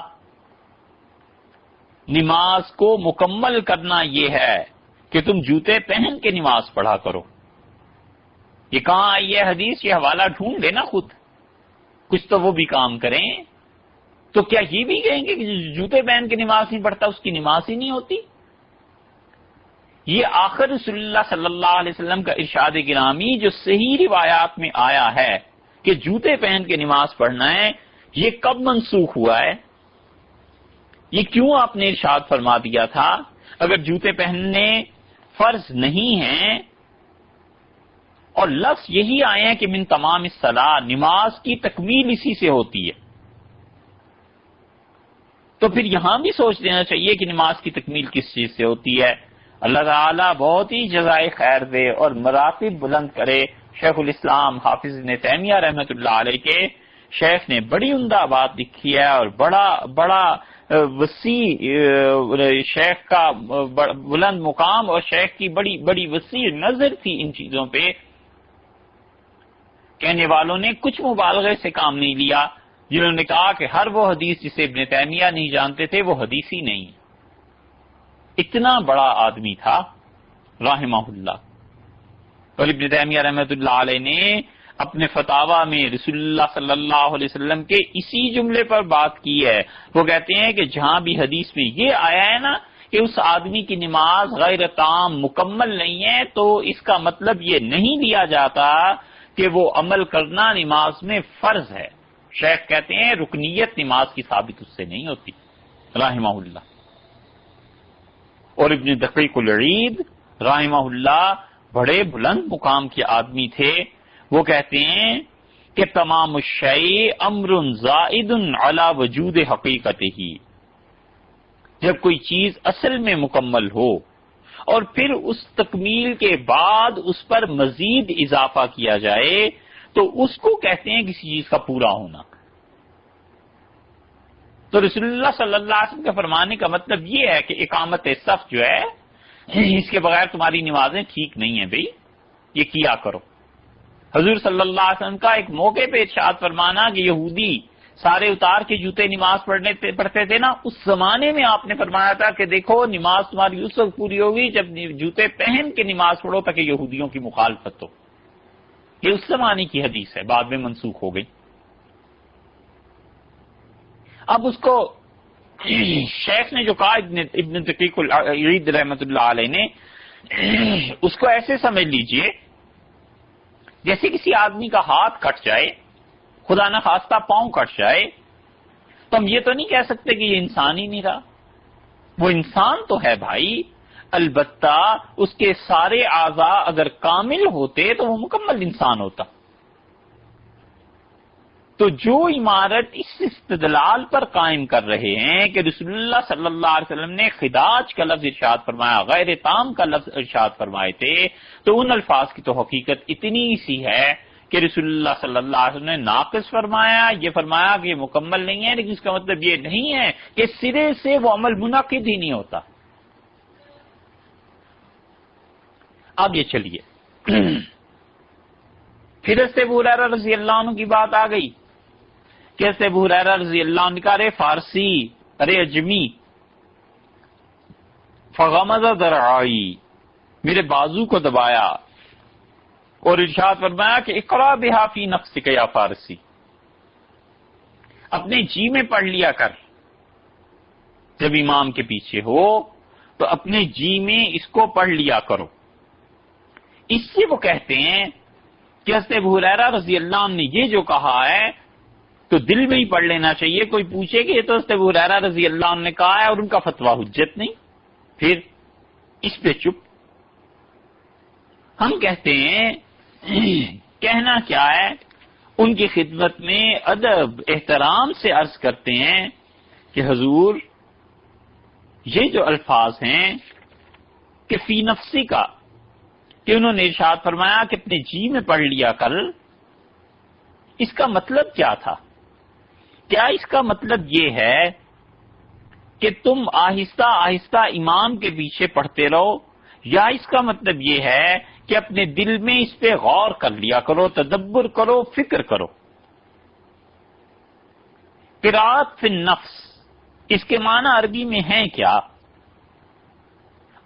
نماز کو مکمل کرنا یہ ہے کہ تم جوتے پہن کے نماز پڑھا کرو۔ یہ کہاں آئی ہے حدیث؟ یہ حوالہ ڈھونڈ لینا خود، کچھ تو وہ بھی کام کریں۔ تو کیا یہ بھی کہیں گے کہ جوتے پہن کے نماز نہیں پڑھتا اس کی نماز ہی نہیں ہوتی؟ یہ آخر رسول اللہ صلی اللہ علیہ وسلم کا ارشاد گرامی جو صحیح روایات میں آیا ہے کہ جوتے پہن کے نماز پڑھنا ہے، یہ کب منسوخ ہوا ہے؟ یہ کیوں آپ نے ارشاد فرما دیا تھا؟ اگر جوتے پہننے فرض نہیں ہیں اور لفظ یہی آئے ہیں کہ من تمام الصلاۃ، نماز کی تکمیل اسی سے ہوتی ہے، تو پھر یہاں بھی سوچ لینا چاہیے کہ نماز کی تکمیل کس چیز سے ہوتی ہے۔ اللہ تعالیٰ بہت ہی جزائے خیر دے اور مراتب بلند کرے۔ شیخ الاسلام حافظ ابن تیمیہ رحمۃ اللہ علیہ کے شیخ نے بڑی عمدہ بات لکھی ہے، اور بڑا وسیع شیخ کا بلند مقام اور شیخ کی بڑی وسیع نظر تھی ان چیزوں پہ۔ کہنے والوں نے کچھ مبالغے سے کام نہیں لیا، جنہوں نے کہا کہ ہر وہ حدیث جسے ابن تیمیہ نہیں جانتے تھے وہ حدیث ہی نہیں۔ اتنا بڑا آدمی تھا رحمہ اللہ، اور ابن تیمیہ رحمۃ اللہ علیہ نے اپنے فتاوی میں رسول اللہ صلی اللہ علیہ وسلم کے اسی جملے پر بات کی ہے۔ وہ کہتے ہیں کہ جہاں بھی حدیث میں یہ آیا ہے نا کہ اس آدمی کی نماز غیر تام مکمل نہیں ہے، تو اس کا مطلب یہ نہیں لیا جاتا کہ وہ عمل کرنا نماز میں فرض ہے. شیخ کہتے ہیں رکنیت نماز کی ثابت اس سے نہیں ہوتی رحمہ اللہ. اور ابن دقیق العید رحمہ اللہ بڑے بلند مقام کے آدمی تھے. وہ کہتے ہیں کہ تمام الشیء امر زائد علی وجود حقیقتہ، جب کوئی چیز اصل میں مکمل ہو اور پھر اس تکمیل کے بعد اس پر مزید اضافہ کیا جائے تو اس کو کہتے ہیں کسی چیز کا پورا ہونا. تو رسول اللہ صلی اللہ علیہ وسلم کا فرمانے کا مطلب یہ ہے کہ اقامت صف جو ہے اس کے بغیر تمہاری نمازیں ٹھیک نہیں ہیں بھئی، یہ کیا کرو. حضور صلی اللہ علیہ وسلم کا ایک موقع پہ ارشاد فرمانا کہ یہودی سارے اتار کے جوتے نماز پڑھتے تھے نا، اس زمانے میں آپ نے فرمایا تھا کہ دیکھو نماز تمہاری اس وقت پوری ہوگی جب جوتے پہن کے نماز پڑھو تاکہ یہودیوں کی مخالفت ہو. یہ اس زمانے کی حدیث ہے، بعد میں منسوخ ہو گئی. اب اس کو شیخ نے جو کہا ابن دقیق العید رحمۃ اللہ علیہ نے، اس کو ایسے سمجھ لیجئے جیسے کسی آدمی کا ہاتھ کٹ جائے، خدا نہ خواستہ پاؤں کٹ جائے، تو ہم یہ تو نہیں کہہ سکتے کہ یہ انسان ہی نہیں رہا. وہ انسان تو ہے بھائی، البتہ اس کے سارے اعضاء اگر کامل ہوتے تو وہ مکمل انسان ہوتا. تو جو عمارت اس استدلال پر قائم کر رہے ہیں کہ رسول اللہ صلی اللہ علیہ وسلم نے خداج کا لفظ ارشاد فرمایا، غیر تام کا لفظ ارشاد فرمائے تھے، تو ان الفاظ کی تو حقیقت اتنی سی ہے کہ رسول اللہ صلی اللہ علیہ وسلم نے ناقص فرمایا، یہ فرمایا کہ یہ مکمل نہیں ہے، لیکن اس کا مطلب یہ نہیں ہے کہ سرے سے وہ عمل منعقد ہی نہیں ہوتا. اب یہ چلیے پھر سے ابو ہریرہ رضی اللہ عنہ کی بات آ گئی. کیسے ابو ہریرہ رضی اللہ عنہ کا ارے فارسی، ارے اجمی، فغمز ذرعی، میرے بازو کو دبایا اور ارشاد فرمایا کہ اقرا بہا فی نفسک یا فارسی، اپنے جی میں پڑھ لیا کر. جب امام کے پیچھے ہو تو اپنے جی میں اس کو پڑھ لیا کرو. اس سے وہ کہتے ہیں کہ حضرت ابو ہریرہ رضی اللہ عنہ نے یہ جو کہا ہے تو دل میں ہی پڑھ لینا چاہیے. کوئی پوچھے کہ یہ تو حضرت ابو ہریرہ رضی اللہ عنہ نے کہا ہے اور ان کا فتویٰ حجت نہیں، پھر اس پہ چپ. ہم کہتے ہیں کہنا کیا ہے، ان کی خدمت میں ادب احترام سے عرض کرتے ہیں کہ حضور یہ جو الفاظ ہیں کہ فی نفسی کا، کہ انہوں نے ارشاد فرمایا کہ اپنے جی میں پڑھ لیا کر، اس کا مطلب کیا تھا؟ کیا اس کا مطلب یہ ہے کہ تم آہستہ آہستہ امام کے پیچھے پڑھتے رہو، یا اس کا مطلب یہ ہے کہ اپنے دل میں اس پہ غور کر لیا کرو، تدبر کرو، فکر کرو؟ قراءت فی النفس اس کے معنی عربی میں ہیں کیا؟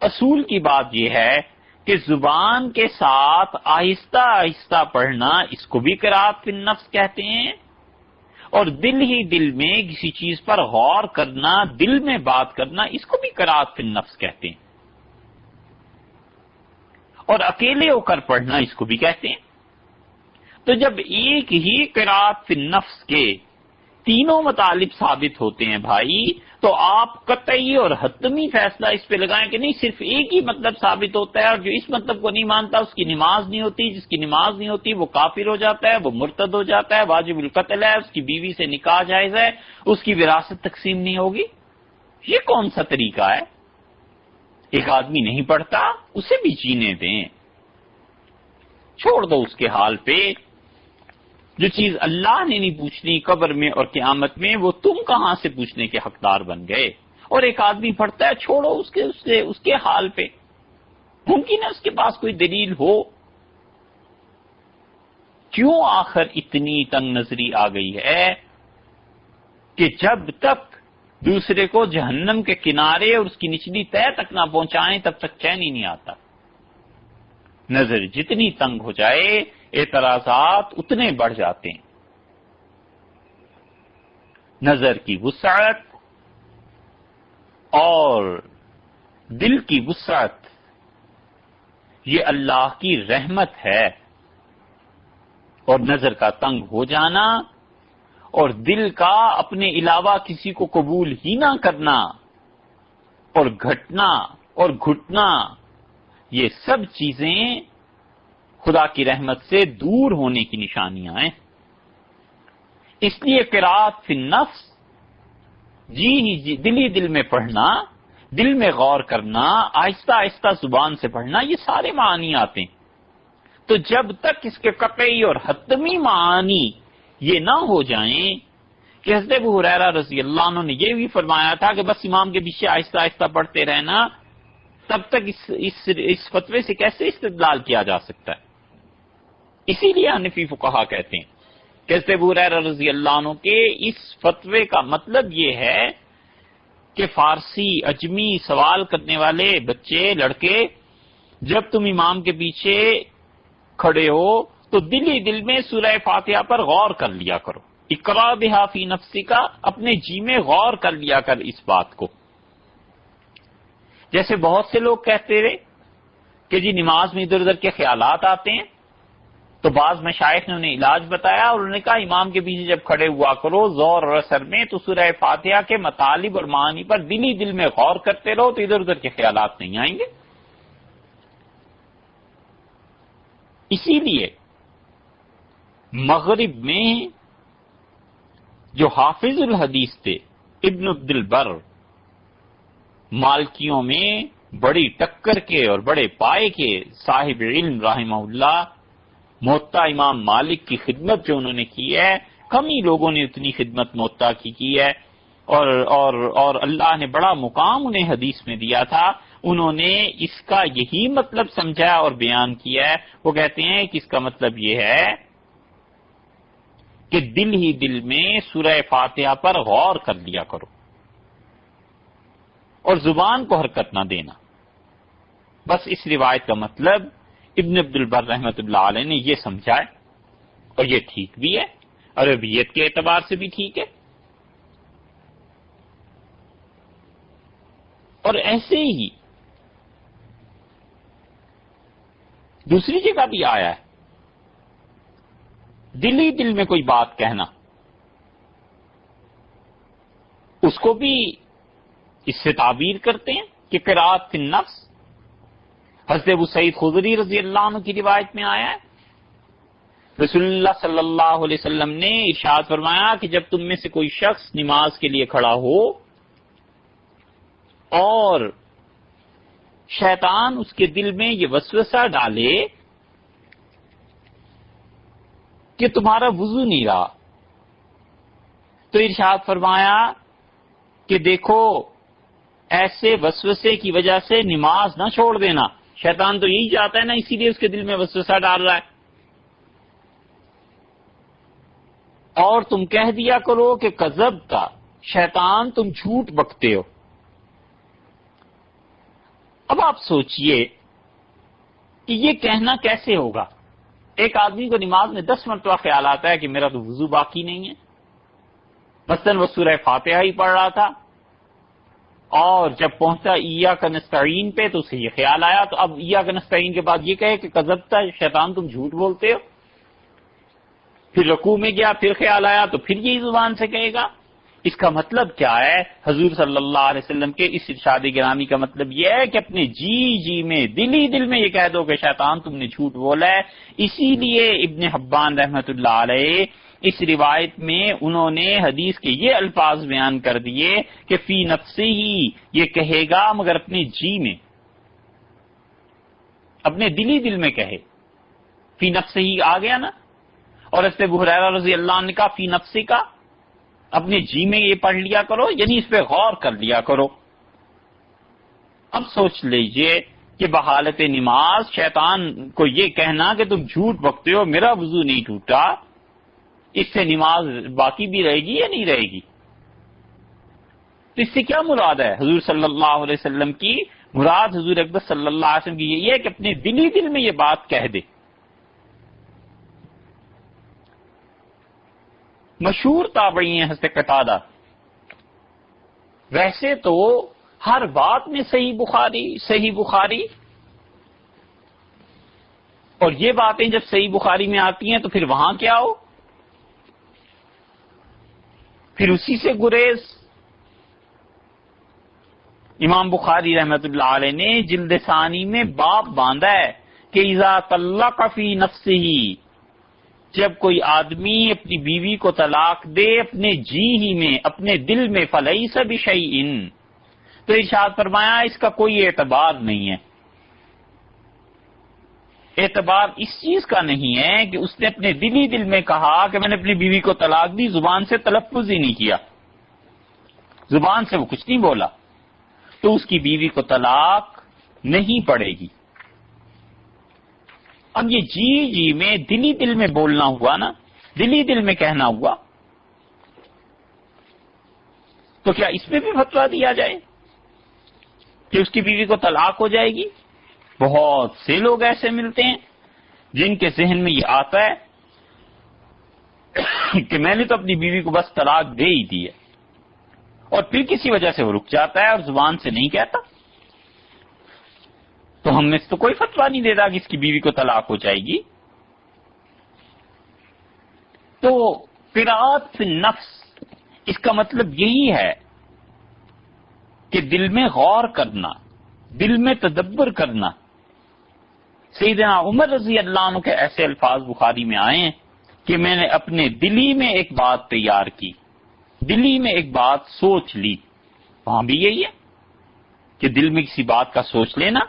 اصول کی بات یہ ہے کہ زبان کے ساتھ آہستہ آہستہ پڑھنا اس کو بھی قراءت فی النفس کہتے ہیں، اور دل ہی دل میں کسی چیز پر غور کرنا، دل میں بات کرنا، اس کو بھی قراءت فی النفس کہتے ہیں. اور اکیلے ہو کر پڑھنا اس کو بھی کہتے ہیں. تو جب ایک ہی قراءت فی النفس کے تینوں مطالب ثابت ہوتے ہیں بھائی، تو آپ قطعی اور حتمی فیصلہ اس پہ لگائیں کہ نہیں، صرف ایک ہی مطلب ثابت ہوتا ہے اور جو اس مطلب کو نہیں مانتا اس کی نماز نہیں ہوتی، جس کی نماز نہیں ہوتی وہ کافر ہو جاتا ہے، وہ مرتد ہو جاتا ہے، واجب القتل ہے، اس کی بیوی سے نکاح جائز ہے، اس کی وراثت تقسیم نہیں ہوگی. یہ کون سا طریقہ ہے؟ ایک آدمی نہیں پڑھتا، اسے بھی جینے دیں، چھوڑ دو اس کے حال پہ. جو چیز اللہ نے نہیں پوچھنی قبر میں اور قیامت میں، وہ تم کہاں سے پوچھنے کے حقدار بن گئے؟ اور ایک آدمی پڑھتا ہے، چھوڑو اس کے حال پہ. ممکن ہے اس کے پاس کوئی دلیل ہو. کیوں آخر اتنی تنگ نظری آ گئی ہے کہ جب تک دوسرے کو جہنم کے کنارے اور اس کی نچلی تہہ تک نہ پہنچائیں تب تک چین ہی نہیں آتا. نظر جتنی تنگ ہو جائے اعتراضات اتنے بڑھ جاتے ہیں. نظر کی وسعت اور دل کی وسعت یہ اللہ کی رحمت ہے. اور نظر کا تنگ ہو جانا اور دل کا اپنے علاوہ کسی کو قبول ہی نہ کرنا اور گھٹنا اور گھٹنا، یہ سب چیزیں خدا کی رحمت سے دور ہونے کی نشانیاں ہیں۔ اس لیے قرات فی النفس، جی دلی دل میں پڑھنا، دل میں غور کرنا، آہستہ آہستہ زبان سے پڑھنا، یہ سارے معنی آتے ہیں۔ تو جب تک اس کے قطعی اور حتمی معنی یہ نہ ہو جائیں کہ حضرت ابو ہریرہ رضی اللہ عنہ نے یہ بھی فرمایا تھا کہ بس امام کے پیچھے آہستہ آہستہ پڑھتے رہنا، تب تک اس فتوے سے کیسے استدلال کیا جا سکتا ہے؟ اسی لیے حنفی فقہا کہتے ہیں کہ حضرت ابو ہریرہ رضی اللہ عنہ کے اس فتوے کا مطلب یہ ہے کہ فارسی اجمی سوال کرنے والے بچے لڑکے، جب تم امام کے پیچھے کھڑے ہو تو دل ہی دل میں سورہ فاتحہ پر غور کر لیا کرو، اقرا بہا فی نفسی کا، اپنے جی میں غور کر لیا کر اس بات کو۔ جیسے بہت سے لوگ کہتے رہے کہ جی نماز میں ادھر ادھر کے خیالات آتے ہیں، تو بعض مشائخ نے انہیں علاج بتایا اور انہوں نے کہا امام کے پیچھے جب کھڑے ہوا کرو زور اور اثر میں تو سورہ فاتحہ کے مطالب اور معانی پر دل ہی دل میں غور کرتے رہو تو ادھر ادھر کے خیالات نہیں آئیں گے۔ اسی لیے مغرب میں جو حافظ الحدیث تھے ابن عبد البر، مالکیوں میں بڑی ٹکر کے اور بڑے پائے کے صاحب علم رحمہ اللہ، موطا امام مالک کی خدمت جو انہوں نے کی ہے، کم ہی لوگوں نے اتنی خدمت موطا کی ہے، اور اللہ نے بڑا مقام انہیں حدیث میں دیا تھا۔ انہوں نے اس کا یہی مطلب سمجھا اور بیان کیا ہے۔ وہ کہتے ہیں کہ اس کا مطلب یہ ہے کہ دل ہی دل میں سورہ فاتحہ پر غور کر لیا کرو اور زبان کو حرکت نہ دینا۔ بس اس روایت کا مطلب ابن عبد البر رحمۃ اللہ علیہ نے یہ سمجھا ہے، اور یہ ٹھیک بھی ہے، عربیت کے اعتبار سے بھی ٹھیک ہے۔ اور ایسے ہی دوسری جگہ بھی آیا ہے، دل ہی دل میں کوئی بات کہنا، اس کو بھی اس سے تعبیر کرتے ہیں کہ قرات فی النفس۔ حضرت ابو سعید خدری رضی اللہ عنہ کی روایت میں آیا ہے، رسول اللہ صلی اللہ علیہ وسلم نے ارشاد فرمایا کہ جب تم میں سے کوئی شخص نماز کے لیے کھڑا ہو اور شیطان اس کے دل میں یہ وسوسہ ڈالے کہ تمہارا وضو نہیں رہا، تو ارشاد فرمایا کہ دیکھو ایسے وسوسے کی وجہ سے نماز نہ چھوڑ دینا، شیطان تو یہی چاہتا ہے نا، اسی لیے اس کے دل میں وسوسہ ڈال رہا ہے۔ اور تم کہہ دیا کرو کہ کذب کا شیطان تم جھوٹ بکتے ہو۔ اب آپ سوچئے کہ یہ کہنا کیسے ہوگا؟ ایک آدمی کو نماز میں 10 مرتبہ خیال آتا ہے کہ میرا تو وضو باقی نہیں ہے، مثلاً وہ سورہ فاتحہ ہی پڑھ رہا تھا اور جب پہنچا ایاک نستعین پہ تو اسے یہ خیال آیا، تو اب ایاک نستعین کے بعد یہ کہے کہ کذبت شیطان تم جھوٹ بولتے ہو۔ پھر رکوع میں گیا، پھر خیال آیا تو پھر یہی زبان سے کہے گا۔ اس کا مطلب کیا ہے؟ حضور صلی اللہ علیہ وسلم کے اس ارشاد گرامی کا مطلب یہ ہے کہ اپنے جی میں دل ہی دل میں یہ کہہ دو کہ شیطان تم نے جھوٹ بولا ہے۔ اسی لیے ابن حبان رحمۃ اللہ علیہ اس روایت میں انہوں نے حدیث کے یہ الفاظ بیان کر دیے کہ فی نفسی ہی یہ کہے گا مگر اپنے جی میں، اپنے دل ہی دل میں کہے۔ فی نفسی ہی آ گیا نا، اور اس سے ابو ہریرہ رضی اللہ عنہ نے کہا فی نفسی کا، اپنے جی میں یہ پڑھ لیا کرو، یعنی اس پہ غور کر لیا کرو۔ اب سوچ لیجئے کہ بحالت نماز شیطان کو یہ کہنا کہ تم جھوٹ بکتے ہو، میرا وضو نہیں ٹوٹا، اس سے نماز باقی بھی رہے گی یا نہیں رہے گی؟ تو اس سے کیا مراد ہے حضور صلی اللہ علیہ وسلم کی؟ مراد حضور اکبر صلی اللہ علیہ وسلم کی یہ ہے کہ اپنے دل ہی دل میں یہ بات کہہ دے۔ مشہور تابعی ہیں حضرت قتادہ، ویسے تو ہر بات میں صحیح بخاری اور یہ باتیں جب صحیح بخاری میں آتی ہیں تو پھر وہاں کیا ہو، پھر اسی سے گریز۔ امام بخاری رحمت اللہ علیہ نے جلد ثانی میں باب باندھا ہے کہ اذا طلق فی نفسہ، جب کوئی آدمی اپنی بیوی کو طلاق دے اپنے جی ہی میں، اپنے دل میں، فلیس بشیء، تو ارشاد فرمایا اس کا کوئی اعتبار نہیں ہے۔ اعتبار اس چیز کا نہیں ہے کہ اس نے اپنے دل میں کہا کہ میں نے اپنی بیوی کو طلاق دی، زبان سے تلفظ ہی نہیں کیا، زبان سے وہ کچھ نہیں بولا، تو اس کی بیوی کو طلاق نہیں پڑے گی۔ اب یہ جی میں دل میں بولنا ہوا نا، دل میں کہنا ہوا، تو کیا اس میں بھی فتویٰ دیا جائے کہ اس کی بیوی کو طلاق ہو جائے گی؟ بہت سے لوگ ایسے ملتے ہیں جن کے ذہن میں یہ آتا ہے کہ میں نے تو اپنی بیوی کو بس طلاق دے ہی دی ہے، اور پھر کسی وجہ سے وہ رک جاتا ہے اور زبان سے نہیں کہتا، تو ہم نے اس تو کوئی فتویٰ نہیں دیتا کہ اس کی بیوی کو طلاق ہو جائے گی۔ تو قراءت فی النفس اس کا مطلب یہی ہے کہ دل میں غور کرنا، دل میں تدبر کرنا۔ سیدنا عمر رضی اللہ عنہ کے ایسے الفاظ بخاری میں آئے ہیں کہ میں نے اپنے دلی میں ایک بات تیار کی، دلی میں ایک بات سوچ لی۔ وہاں بھی یہی ہے کہ دل میں کسی بات کا سوچ لینا،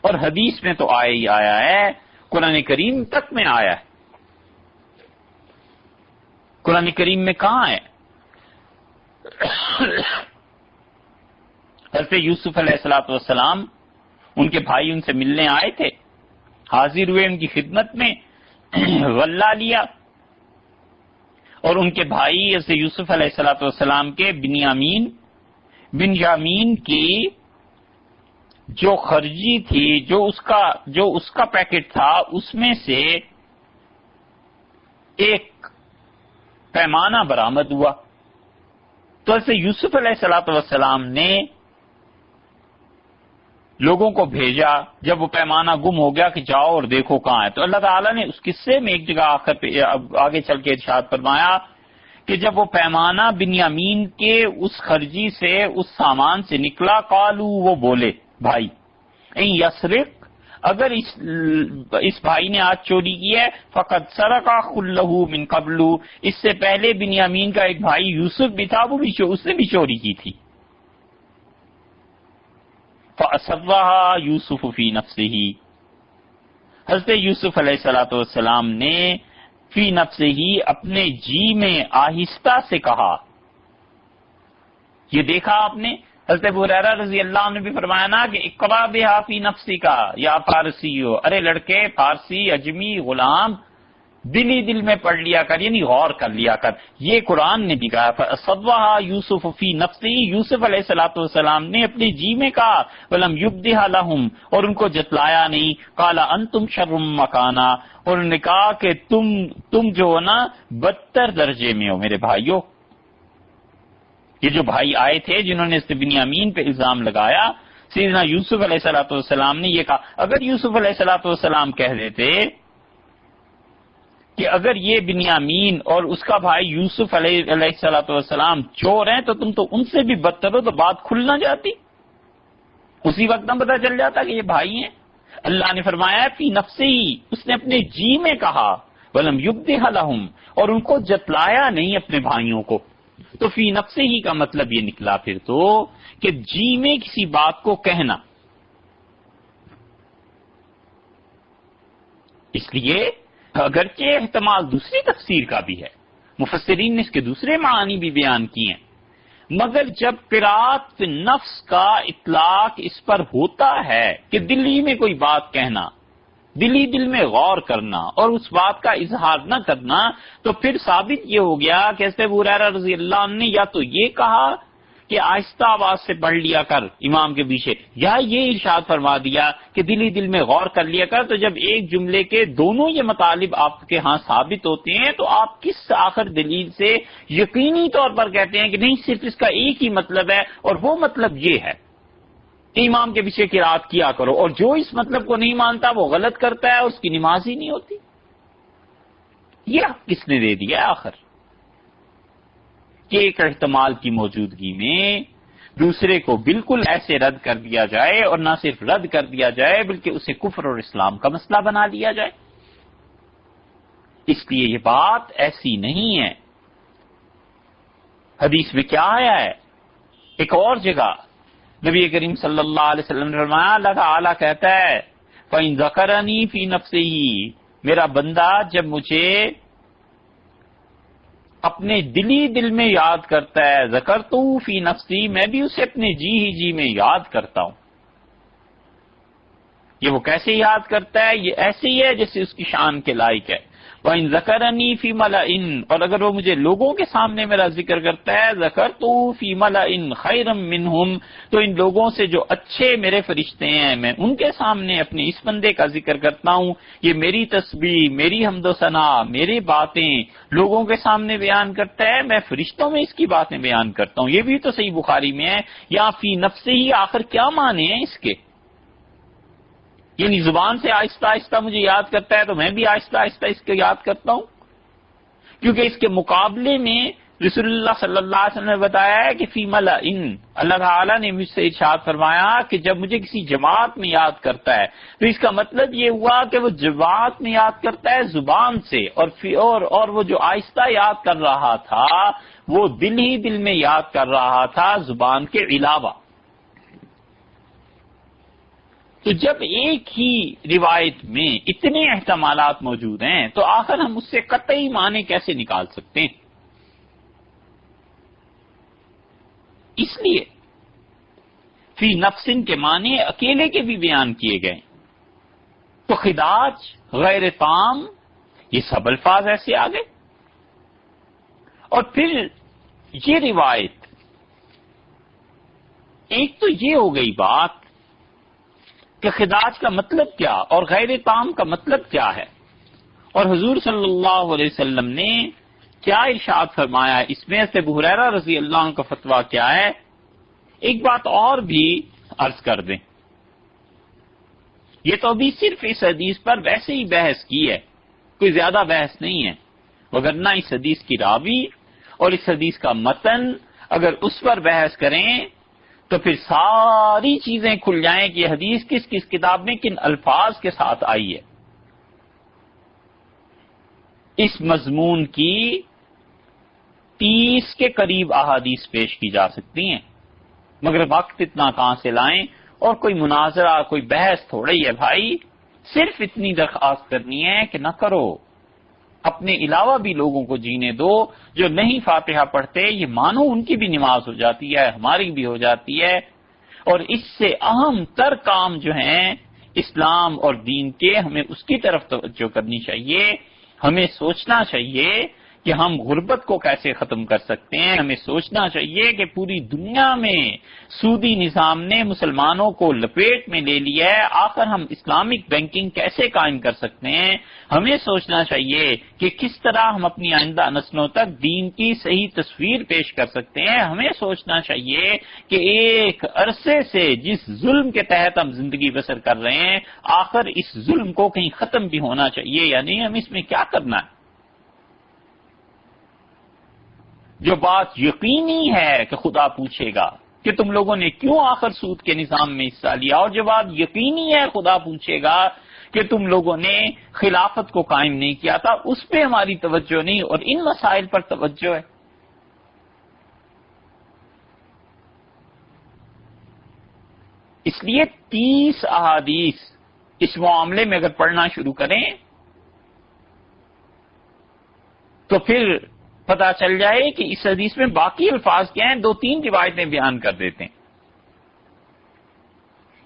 اور حدیث میں تو آیا ہی آیا ہے، قرآن کریم تک میں آیا ہے۔ قرآن کریم میں کہاں ہے؟ حضرت یوسف علیہ الصلوۃ والسلام، ان کے بھائی ان سے ملنے آئے تھے، حاضر ہوئے ان کی خدمت میں، غلہ لیا، اور ان کے بھائی حضرت یوسف علیہ الصلوۃ والسلام کے بنیامین کی جو خرجی تھی، جو اس کا پیکٹ تھا، اس میں سے ایک پیمانہ برآمد ہوا۔ تو حضرت یوسف علیہ الصلوۃ والسلام نے لوگوں کو بھیجا، جب وہ پیمانہ گم ہو گیا کہ جاؤ اور دیکھو کہاں ہے۔ تو اللہ تعالیٰ نے اس قصے میں ایک جگہ آگے چل کے ارشاد فرمایا کہ جب وہ پیمانہ بنیامین کے اس خرجی سے، اس سامان سے نکلا، قالو، وہ بولے بھائی، این یسرق، اگر اس بھائی نے آج چوری کی ہے، فقد سرق اخ لہ من قبل، اس سے پہلے بنیامین کا ایک بھائی یوسف بھی تھا، اس نے بھی چوری کی تھی۔ فَأَسَرَّهَا يُوسُفُ فِي نَفْسِهِ، حضرت یوسف علیہ الصلوۃ والسلام نے فی نفسہ، اپنے جی میں آہستہ سے کہا۔ یہ دیکھا آپ نے، حضرت ابو ہریرہ رضی اللہ عنہ نے بھی فرمایا نا کہ اقرا بہا فی نفسی کا یا فارسی ہو، ارے لڑکے، فارسی، اجمی، غلام، دل میں پڑھ لیا کر، یعنی غور کر لیا کر۔ یہ قرآن نے بھی کہا، فَأَصَرَّهَا يُوسُفُ فِي نَفْسِهِ، یوسف علیہ الصلوۃ والسلام نے اپنے جی میں کہا، وَلَمْ يُبْدِهَا لَهُمْ، اور ان کو جتلایا نہیں، قَالَ أَنْتُمْ شَرٌّ مَّكَانًا، اور انہوں نے کہا کہ تم جو ہو نا بدتر درجے میں ہو میرے بھائیو۔ یہ جو بھائی آئے تھے جنہوں نے بنیامین پہ الزام لگایا، سیدنا یوسف علیہ الصلوۃ والسلام نے یہ کہا، اگر یوسف علیہ الصلوۃ والسلام کہہ دیتے کہ اگر یہ بنیامین اور اس کا بھائی یوسف علیہ الصلوۃ والسلام چور ہیں تو تم تو ان سے بھی بدتر ہو، تو بات کھل نہ جاتی، اسی وقت نہ پتہ چل جاتا کہ یہ بھائی ہیں۔ اللہ نے فرمایا فی نفسہ، اس نے اپنے جی میں کہا، ولم یبدہ لہم، اور ان کو جتلایا نہیں اپنے بھائیوں کو۔ تو فی نفسہ ہی کا مطلب یہ نکلا پھر تو کہ جی میں کسی بات کو کہنا۔ اس لیے اگرچہ احتمال دوسری تفسیر کا بھی ہے، مفسرین نے اس کے دوسرے معانی بھی بیان کیے ہیں، مگر جب قراءت فی النفس کا اطلاق اس پر ہوتا ہے کہ دلی میں کوئی بات کہنا، دل میں غور کرنا اور اس بات کا اظہار نہ کرنا، تو پھر ثابت یہ ہو گیا کہ حضرت ابو ہریرہ رضی اللہ عنہ نے یا تو یہ کہا کہ آہستہ آواز سے پڑھ لیا کر امام کے پیچھے، یا یہ ارشاد فرما دیا کہ دل میں غور کر لیا کر۔ تو جب ایک جملے کے دونوں یہ مطالب آپ کے ہاں ثابت ہوتے ہیں تو آپ کس آخر دلیل سے یقینی طور پر کہتے ہیں کہ نہیں، صرف اس کا ایک ہی مطلب ہے اور وہ مطلب یہ ہے؟ امام کے پیچھے قرات کیا کرو، اور جو اس مطلب کو نہیں مانتا وہ غلط کرتا ہے، اس کی نماز ہی نہیں ہوتی۔ یہ حق کس نے دے دیا ہے آخر کہ ایک احتمال کی موجودگی میں دوسرے کو بالکل ایسے رد کر دیا جائے، اور نہ صرف رد کر دیا جائے بلکہ اسے کفر اور اسلام کا مسئلہ بنا لیا جائے؟ اس لیے یہ بات ایسی نہیں ہے۔ حدیث میں کیا آیا ہے؟ ایک اور جگہ نبی کریم صلی اللہ علیہ وسلم نے فرمایا، اللہ تعالیٰ کہتا ہے فَإِن ذَكَرَنِي فِي نَفْسِهِ، میرا بندہ جب مجھے اپنے دل میں یاد کرتا ہے، ذکرتہ فی نفسی، میں بھی اسے اپنے جی میں یاد کرتا ہوں۔ یہ وہ کیسے یاد کرتا ہے؟ یہ ایسے ہی ہے جیسے اس کی شان کے لائق ہے۔ وَإِن ذَكَرَنِي فِي مَلَئٍ، اور اگر وہ مجھے لوگوں کے سامنے میرا ذکر کرتا ہے، ذَكَرْتُهُ فِي مَلَئٍ خَيْرًا مِّنْهُمْ، تو ان لوگوں سے جو اچھے میرے فرشتے ہیں میں ان کے سامنے اپنے اس بندے کا ذکر کرتا ہوں۔ یہ میری تسبیح، میری حمد و ثنا، میری باتیں لوگوں کے سامنے بیان کرتا ہے، میں فرشتوں میں اس کی باتیں بیان کرتا ہوں۔ یہ بھی تو صحیح بخاری میں ہے۔ یا فی نفسہ ہی آخر کیا معنی ہیں اس کے؟ یعنی زبان سے آہستہ آہستہ مجھے یاد کرتا ہے تو میں بھی آہستہ آہستہ اس کو یاد کرتا ہوں، کیونکہ اس کے مقابلے میں رسول اللہ صلی اللہ علیہ وسلم نے بتایا ہے کہ فی ملئن، اللہ تعالیٰ نے مجھ سے ارشاد فرمایا کہ جب مجھے کسی جماعت میں یاد کرتا ہے تو اس کا مطلب یہ ہوا کہ وہ جماعت میں یاد کرتا ہے زبان سے، اور وہ جو آہستہ یاد کر رہا تھا وہ دل میں یاد کر رہا تھا زبان کے علاوہ۔ تو جب ایک ہی روایت میں اتنے احتمالات موجود ہیں تو آخر ہم اس سے قطعی معنی کیسے نکال سکتے ہیں؟ اس لیے فی نفسن کے معنی اکیلے کے بھی بیان کیے گئے، تو خداج، غیر تام، یہ سب الفاظ ایسے آ گئے۔ اور پھر یہ روایت، ایک تو یہ ہو گئی بات کہ خداج کا مطلب کیا اور غیر تام کا مطلب کیا ہے، اور حضور صلی اللہ علیہ وسلم نے کیا ارشاد فرمایا اس میں سے ابو ہریرہ رضی اللہ عنہ کا فتویٰ کیا ہے۔ ایک بات اور بھی عرض کر دیں، یہ تو ابھی صرف اس حدیث پر ویسے ہی بحث کی ہے، کوئی زیادہ بحث نہیں ہے، وگرنہ اس حدیث کی راوی اور اس حدیث کا متن اگر اس پر بحث کریں تو پھر ساری چیزیں کھل جائیں کہ یہ حدیث کس کس کتاب میں کن الفاظ کے ساتھ آئی ہے۔ اس مضمون کی 30 کے قریب احادیث پیش کی جا سکتی ہیں، مگر وقت اتنا کہاں سے لائیں، اور کوئی مناظرہ، کوئی بحث تھوڑی ہے بھائی، صرف اتنی درخواست کرنی ہے کہ نہ کرو، اپنے علاوہ بھی لوگوں کو جینے دو۔ جو نہیں فاتحہ پڑھتے یہ مانو ان کی بھی نماز ہو جاتی ہے، ہماری بھی ہو جاتی ہے، اور اس سے اہم تر کام جو ہیں اسلام اور دین کے، ہمیں اس کی طرف توجہ کرنی چاہیے۔ ہمیں سوچنا چاہیے کہ ہم غربت کو کیسے ختم کر سکتے ہیں، ہمیں سوچنا چاہیے کہ پوری دنیا میں سودی نظام نے مسلمانوں کو لپیٹ میں لے لیا ہے، آخر ہم اسلامک بینکنگ کیسے قائم کر سکتے ہیں۔ ہمیں سوچنا چاہیے کہ کس طرح ہم اپنی آئندہ نسلوں تک دین کی صحیح تصویر پیش کر سکتے ہیں۔ ہمیں سوچنا چاہیے کہ ایک عرصے سے جس ظلم کے تحت ہم زندگی بسر کر رہے ہیں، آخر اس ظلم کو کہیں ختم بھی ہونا چاہیے یا نہیں، ہم اس میں کیا کرنا ہے۔ جو بات یقینی ہے کہ خدا پوچھے گا کہ تم لوگوں نے کیوں آخر سود کے نظام میں حصہ لیا، اور جو بات یقینی ہے خدا پوچھے گا کہ تم لوگوں نے خلافت کو قائم نہیں کیا تھا، اس پہ ہماری توجہ نہیں اور ان مسائل پر توجہ ہے۔ اس لیے 30 احادیث اس معاملے میں اگر پڑھنا شروع کریں تو پھر پتا چل جائے کہ اس حدیث میں باقی الفاظ کیا ہیں۔ 2-3 روایتیں بیان کر دیتے ہیں۔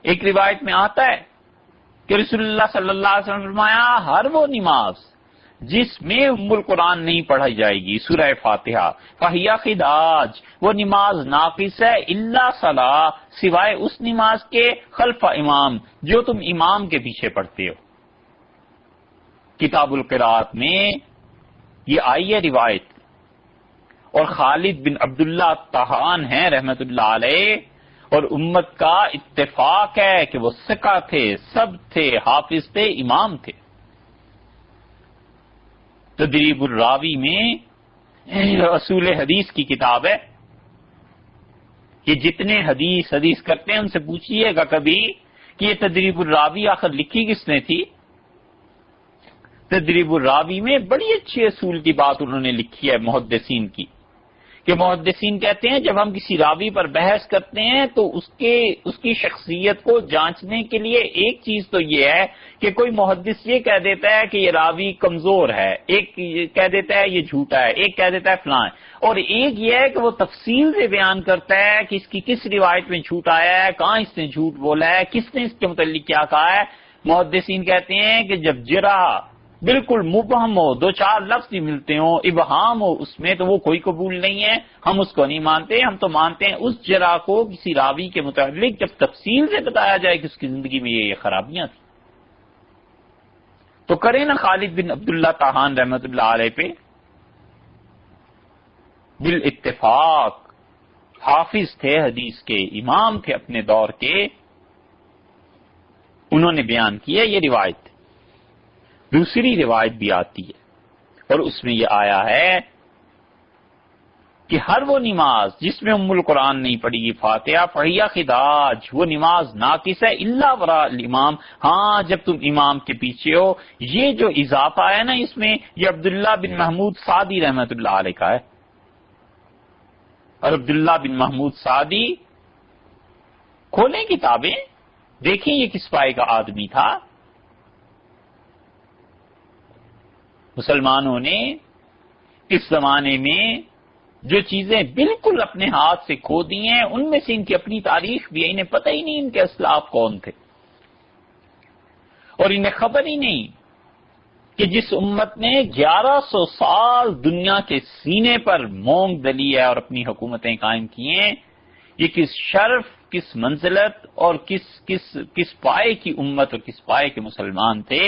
ایک روایت میں آتا ہے کہ رسول اللہ صلی اللہ علیہ وسلم نے فرمایا، ہر وہ نماز جس میں ام القرآن نہیں پڑھائی جائے گی، سورہ فاتحہ، فہیہ خداج، وہ نماز ناقص ہے، الا صلاۃ، سوائے اس نماز کے خلف امام جو تم امام کے پیچھے پڑھتے ہو۔ کتاب القراءت میں یہ آئی ہے روایت، اور خالد بن عبداللہ طحان ہیں رحمت اللہ علیہ، اور امت کا اتفاق ہے کہ وہ ثقہ تھے، سب تھے، حافظ تھے، امام تھے۔ تدریب الراوی میں اصول حدیث کی کتاب ہے، یہ جتنے حدیث کرتے ہیں ان سے پوچھیے گا کبھی کہ یہ تدریب الراوی آخر لکھی کس نے تھی؟ تدریب الراوی میں بڑی اچھی اصول کی بات انہوں نے لکھی ہے محدثین کی، کہ محدثین کہتے ہیں جب ہم کسی راوی پر بحث کرتے ہیں تو اس کی شخصیت کو جانچنے کے لیے ایک چیز تو یہ ہے کہ کوئی محدث یہ کہہ دیتا ہے کہ یہ راوی کمزور ہے، ایک کہہ دیتا ہے یہ جھوٹا ہے، ایک کہہ دیتا ہے فلاں ہے، اور ایک یہ ہے کہ وہ تفصیل سے بیان کرتا ہے کہ اس کی کس روایت میں جھوٹ آیا ہے، کہاں اس نے جھوٹ بولا ہے، کس نے اس کے متعلق کیا کہا ہے۔ محدثین کہتے ہیں کہ جب جرح بالکل مبہم ہو، دو چار لفظ ہی ملتے ہوں، ابہام ہو اس میں، تو وہ کوئی قبول نہیں ہے، ہم اس کو نہیں مانتے، ہم تو مانتے ہیں اس جرح کو کسی راوی کے متعلق جب تفصیل سے بتایا جائے کہ اس کی زندگی میں یہ خرابیاں تھیں۔ تو کریں نا خالد بن عبداللہ طاحان رحمۃ اللہ علیہ پہ بالاتفاق حافظ تھے، حدیث کے امام تھے اپنے دور کے، انہوں نے بیان کیا یہ روایت۔ دوسری روایت بھی آتی ہے اور اس میں یہ آیا ہے کہ ہر وہ نماز جس میں ام القرآن نہیں پڑھی گی فاتحہ فہیہ خداج، وہ نماز ناقص ہے الا وراء الامام، ہاں جب تم امام کے پیچھے ہو۔ یہ جو اضافہ ہے نا اس میں، یہ عبداللہ بن محمود سعدی رحمۃ اللہ علیہ کا ہے، اور عبداللہ بن محمود سعدی، کھولیں کتابیں دیکھیں یہ کس پائے کا آدمی تھا۔ مسلمانوں نے اس زمانے میں جو چیزیں بالکل اپنے ہاتھ سے کھو دی ہیں، ان میں سے ان کی اپنی تاریخ بھی ہے، انہیں پتہ ہی نہیں ان کے اسلاف کون تھے، اور انہیں خبر ہی نہیں کہ جس امت نے 1100 سال دنیا کے سینے پر مونگ دلی ہے اور اپنی حکومتیں قائم کی ہیں، یہ کس شرف، کس منزلت اور کس پائے کی امت اور کس پائے کے مسلمان تھے۔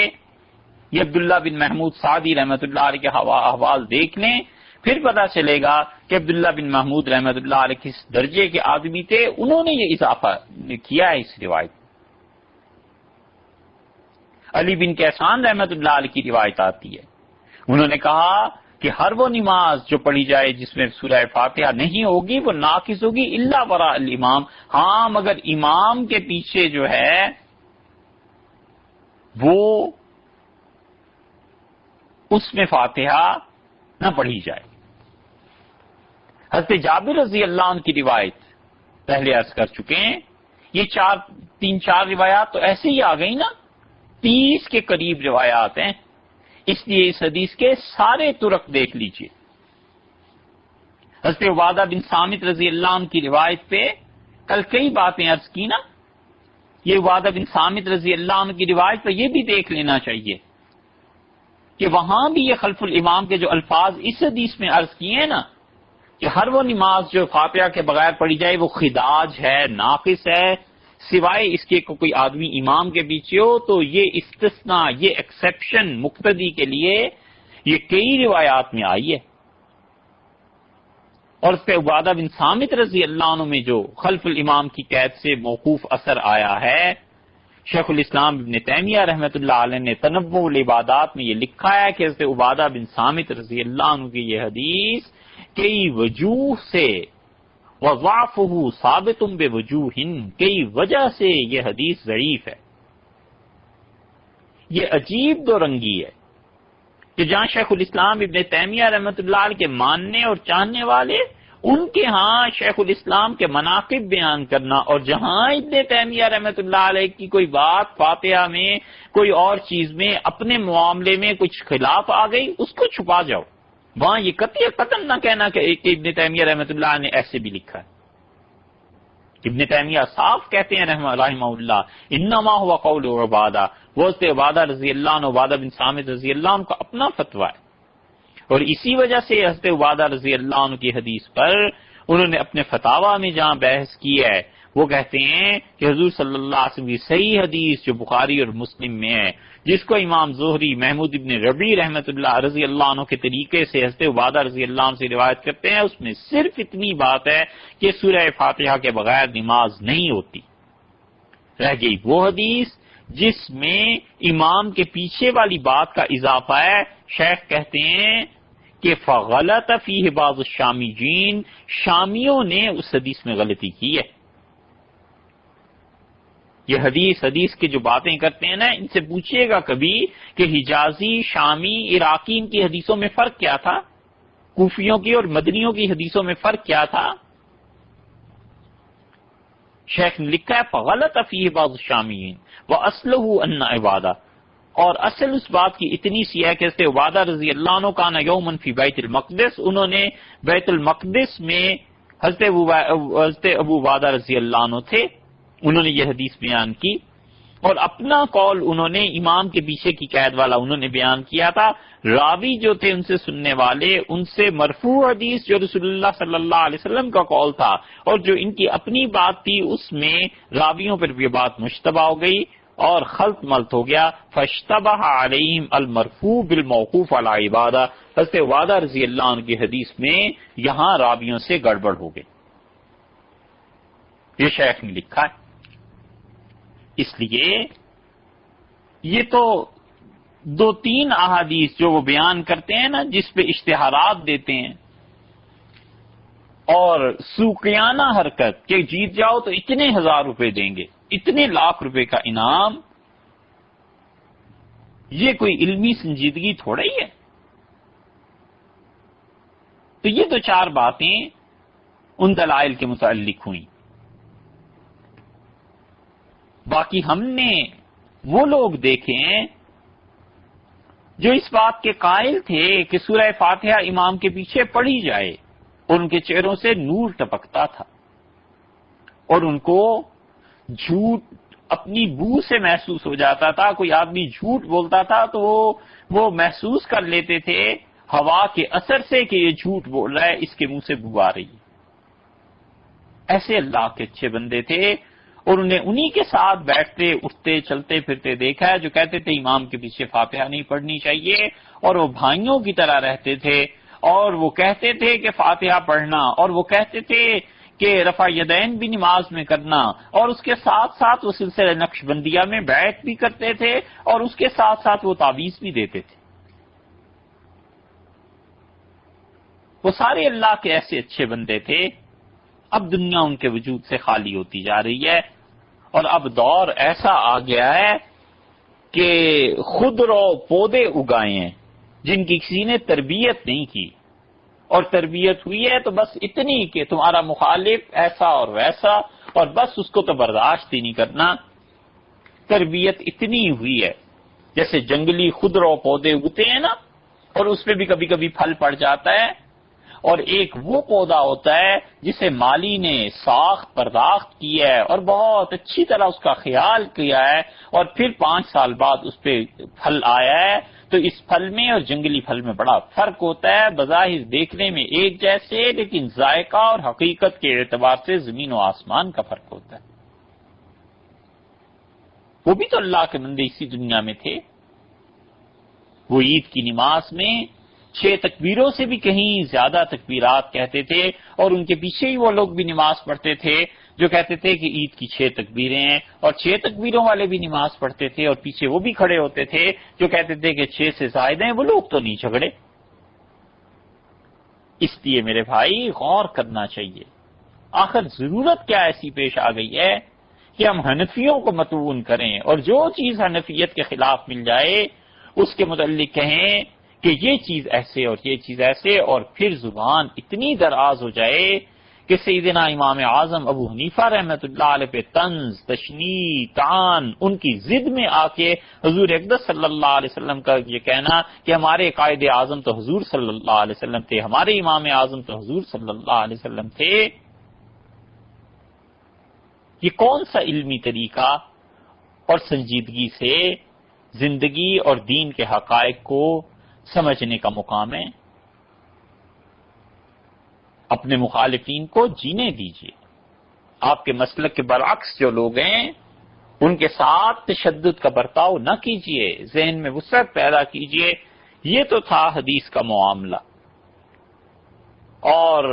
یہ عبداللہ بن محمود سعدی رحمۃ اللہ علیہ کے احوال دیکھ لیں، پھر پتا چلے گا کہ عبداللہ بن محمود رحمۃ اللہ علیہ کس درجے کے آدمی تھے۔ انہوں نے یہ اضافہ کیا ہے اس روایت۔ علی بن کیسان رحمۃ اللہ علیہ کی روایت آتی ہے، انہوں نے کہا کہ ہر وہ نماز جو پڑھی جائے جس میں سورہ فاتحہ نہیں ہوگی وہ ناقص ہوگی الا وراء الامام، ہاں مگر امام کے پیچھے جو ہے وہ اس میں فاتحہ نہ پڑھی جائے۔ حضرت جابر رضی اللہ عنہ کی روایت پہلے عرض کر چکے ہیں، یہ تین چار روایات تو ایسے ہی آ گئی نا، 30 کے قریب روایات ہیں، اس لیے اس حدیث کے سارے طرق دیکھ لیجئے۔ حضرت عبادہ بن صامت رضی اللہ عنہ کی روایت پہ کل کئی باتیں عرض کی نا، یہ عبادہ بن صامت رضی اللہ عنہ کی روایت پہ یہ بھی دیکھ لینا چاہیے کہ وہاں بھی یہ خلف الامام کے جو الفاظ اس حدیث میں عرض کیے ہیں نا، کہ ہر وہ نماز جو فاتحہ کے بغیر پڑھی جائے وہ خداج ہے، ناقص ہے، سوائے اس کے کوئی آدمی امام کے پیچھے ہو، تو یہ استثناء، یہ ایکسیپشن مقتدی کے لیے یہ کئی روایات میں آئی ہے۔ اور اس پہ عبادہ بن صامت رضی اللہ عنہ میں جو خلف الامام کی قید سے موقوف اثر آیا ہے، شیخ الاسلام ابن تیمیہ رحمۃ اللہ علیہ نے تنوع العبادات میں یہ لکھا ہے کہ حضرت عبادہ بن صامت رضی اللہ عنہ کی یہ حدیث کئی وجوہ سے وضعفہ ثابت بوجوہ، کئی وجہ سے یہ حدیث ضعیف ہے۔ یہ عجیب دو رنگی ہے کہ جہاں شیخ الاسلام ابن تیمیہ رحمۃ اللہ علیہ کے ماننے اور چاہنے والے ان کے ہاں شیخ الاسلام کے مناقب بیان کرنا، اور جہاں ابن تیمیہ رحمۃ اللہ علیہ کی کوئی بات فاتحہ میں کوئی اور چیز میں اپنے معاملے میں کچھ خلاف آ گئی اس کو چھپا جاؤ، وہاں یہ قطعاً نہ کہنا کہ ابن تیمیہ رحمۃ اللہ نے ایسے بھی لکھا ہے۔ ابن تیمیہ صاف کہتے ہیں رحمہ اللہ انما هو قول عبادہ، وہ حضرت عبادہ رضی اللہ عنہ، عبادہ بن صامت رضی اللہ عنہ کا اپنا فتویٰ ہے، اور اسی وجہ سے حضرت عبادہ رضی اللہ عنہ کی حدیث پر انہوں نے اپنے فتاویٰ میں جہاں بحث کی ہے وہ کہتے ہیں کہ حضور صلی اللہ علیہ وسلم کی صحیح حدیث جو بخاری اور مسلم میں ہے، جس کو امام زہری محمود ابن ربیع رحمۃ اللہ رضی اللہ عنہ کے طریقے سے حضرت عبادہ رضی اللہ عنہ سے روایت کرتے ہیں، اس میں صرف اتنی بات ہے کہ سورہ فاتحہ کے بغیر نماز نہیں ہوتی۔ رہ گئی وہ حدیث جس میں امام کے پیچھے والی بات کا اضافہ ہے، شیخ کہتے ہیں کہ فغلط فیہ بعض الشامیین، شامیوں نے اس حدیث میں غلطی کی ہے۔ یہ حدیث کے جو باتیں کرتے ہیں نا، ان سے پوچھئے گا کبھی کہ حجازی، شامی، عراقی ان کی حدیثوں میں فرق کیا تھا، کوفیوں کی اور مدنیوں کی حدیثوں میں فرق کیا تھا؟ شیخ نے لکھا ہے فغلط فیہ بعض الشامیین واصلہ ان عبادہ، اور اصل اس بات کی اتنی سی ہے کہ حضرت عبادہ رضی اللہ عنہ کان یوما فی بیت المقدس، انہوں نے بیت المقدس میں حضرت ابو عبادہ رضی اللہ عنہ تھے، انہوں نے یہ حدیث بیان کی، اور اپنا قول انہوں نے امام کے پیچھے کی قید والا انہوں نے بیان کیا تھا۔ راوی جو تھے ان سے سننے والے، ان سے مرفوع حدیث جو رسول اللہ صلی اللہ علیہ وسلم کا قول تھا اور جو ان کی اپنی بات تھی، اس میں راویوں پر یہ بات مشتبہ ہو گئی اور خلط ملط ہو گیا۔ فاشتبہ علیہم المرفوع بالموقوف علی عبادہ، حضرت عبادہ رضی اللہ عنہ کی حدیث میں یہاں راویوں سے گڑبڑ ہو گئی، یہ شیخ نے لکھا ہے۔ اس لیے یہ تو دو تین احادیث جو وہ بیان کرتے ہیں نا، جس پہ اشتہارات دیتے ہیں اور سوقیانہ حرکت کہ جیت جاؤ تو اتنے ہزار روپے دیں گے، اتنے لاکھ روپے کا انعام، یہ کوئی علمی سنجیدگی تھوڑا ہی ہے۔ تو یہ تو چار باتیں ان دلائل کے متعلق ہوئیں۔ باقی ہم نے وہ لوگ دیکھے ہیں جو اس بات کے قائل تھے کہ سورہ فاتحہ امام کے پیچھے پڑھی جائے، اور ان کے چہروں سے نور ٹپکتا تھا، اور ان کو جھوٹ اپنی بو سے محسوس ہو جاتا تھا۔ کوئی آدمی جھوٹ بولتا تھا تو وہ محسوس کر لیتے تھے ہوا کے اثر سے کہ یہ جھوٹ بول رہا ہے، اس کے منہ سے بو آ رہی ہے۔ ایسے اللہ کے اچھے بندے تھے، اور انہیں انہی کے ساتھ بیٹھتے اٹھتے چلتے پھرتے دیکھا ہے جو کہتے تھے امام کے پیچھے فاتحہ نہیں پڑھنی چاہیے، اور وہ بھائیوں کی طرح رہتے تھے، اور وہ کہتے تھے کہ فاتحہ پڑھنا، اور وہ کہتے تھے کہ رفع یدین بھی نماز میں کرنا، اور اس کے ساتھ ساتھ وہ سلسلہ نقش بندیہ میں بیعت بھی کرتے تھے، اور اس کے ساتھ ساتھ وہ تعویذ بھی دیتے تھے۔ وہ سارے اللہ کے ایسے اچھے بندے تھے۔ اب دنیا ان کے وجود سے خالی ہوتی جا رہی ہے، اور اب دور ایسا آ گیا ہے کہ خود رو پودے اگائے ہیں جن کی کسی نے تربیت نہیں کی، اور تربیت ہوئی ہے تو بس اتنی کہ تمہارا مخالف ایسا اور ویسا، اور بس اس کو تو برداشت ہی نہیں کرنا۔ تربیت اتنی ہوئی ہے جیسے جنگلی خودرو پودے اگتے ہیں نا، اور اس پہ بھی کبھی کبھی پھل پڑ جاتا ہے، اور ایک وہ پودا ہوتا ہے جسے مالی نے ساخت پرداخت کی ہے اور بہت اچھی طرح اس کا خیال کیا ہے، اور پھر 5 سال بعد اس پہ پھل آیا ہے، تو اس پھل میں اور جنگلی پھل میں بڑا فرق ہوتا ہے۔ بظاہر دیکھنے میں ایک جیسے، لیکن ذائقہ اور حقیقت کے اعتبار سے زمین و آسمان کا فرق ہوتا ہے۔ وہ بھی تو اللہ کے بندے اسی دنیا میں تھے۔ وہ عید کی نماز میں 6 تکبیروں سے بھی کہیں زیادہ تکبیرات کہتے تھے، اور ان کے پیچھے ہی وہ لوگ بھی نماز پڑھتے تھے جو کہتے تھے کہ عید کی 6 تکبیریں ہیں، اور 6 تکبیروں والے بھی نماز پڑھتے تھے، اور پیچھے وہ بھی کھڑے ہوتے تھے جو کہتے تھے کہ 6 سے زائد ہیں۔ وہ لوگ تو نہیں جھگڑے۔ اس لیے میرے بھائی غور کرنا چاہیے، آخر ضرورت کیا ایسی پیش آ گئی ہے کہ ہم حنفیوں کو متون کریں، اور جو چیز حنفیت کے خلاف مل جائے اس کے متعلق کہیں کہ یہ چیز ایسے اور یہ چیز ایسے، اور پھر زبان اتنی دراز ہو جائے کہ سیدنا امام اعظم ابو حنیفہ رحمۃ اللہ علیہ پہ طنز، تشنیع، طعن، ان کی ضد میں آ کے حضور اقدس صلی اللہ علیہ وسلم کا یہ کہنا کہ ہمارے قائد اعظم تو حضور صلی اللہ علیہ وسلم تھے، ہمارے امام اعظم تو حضور صلی اللہ علیہ وسلم تھے، یہ کون سا علمی طریقہ اور سنجیدگی سے زندگی اور دین کے حقائق کو سمجھنے کا مقام ہے؟ اپنے مخالفین کو جینے دیجیے، آپ کے مسلک کے برعکس جو لوگ ہیں ان کے ساتھ تشدد کا برتاؤ نہ کیجئے، ذہن میں وسعت پیدا کیجئے. یہ تو تھا حدیث کا معاملہ. اور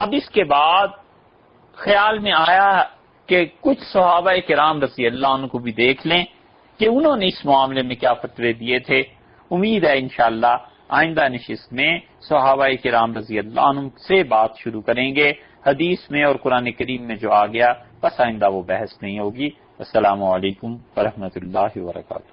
اب اس کے بعد خیال میں آیا کہ کچھ صحابہ کرام رضی اللہ عنہ کو بھی دیکھ لیں کہ انہوں نے اس معاملے میں کیا فتوے دیے تھے. امید ہے انشاءاللہ آئندہ نشست میں صحابہ کرام رضی اللہ عنہ سے بات شروع کریں گے. حدیث میں اور قرآن کریم میں جو آ گیا بس آئندہ وہ بحث نہیں ہوگی. السلام علیکم ورحمۃ اللہ وبرکاتہ.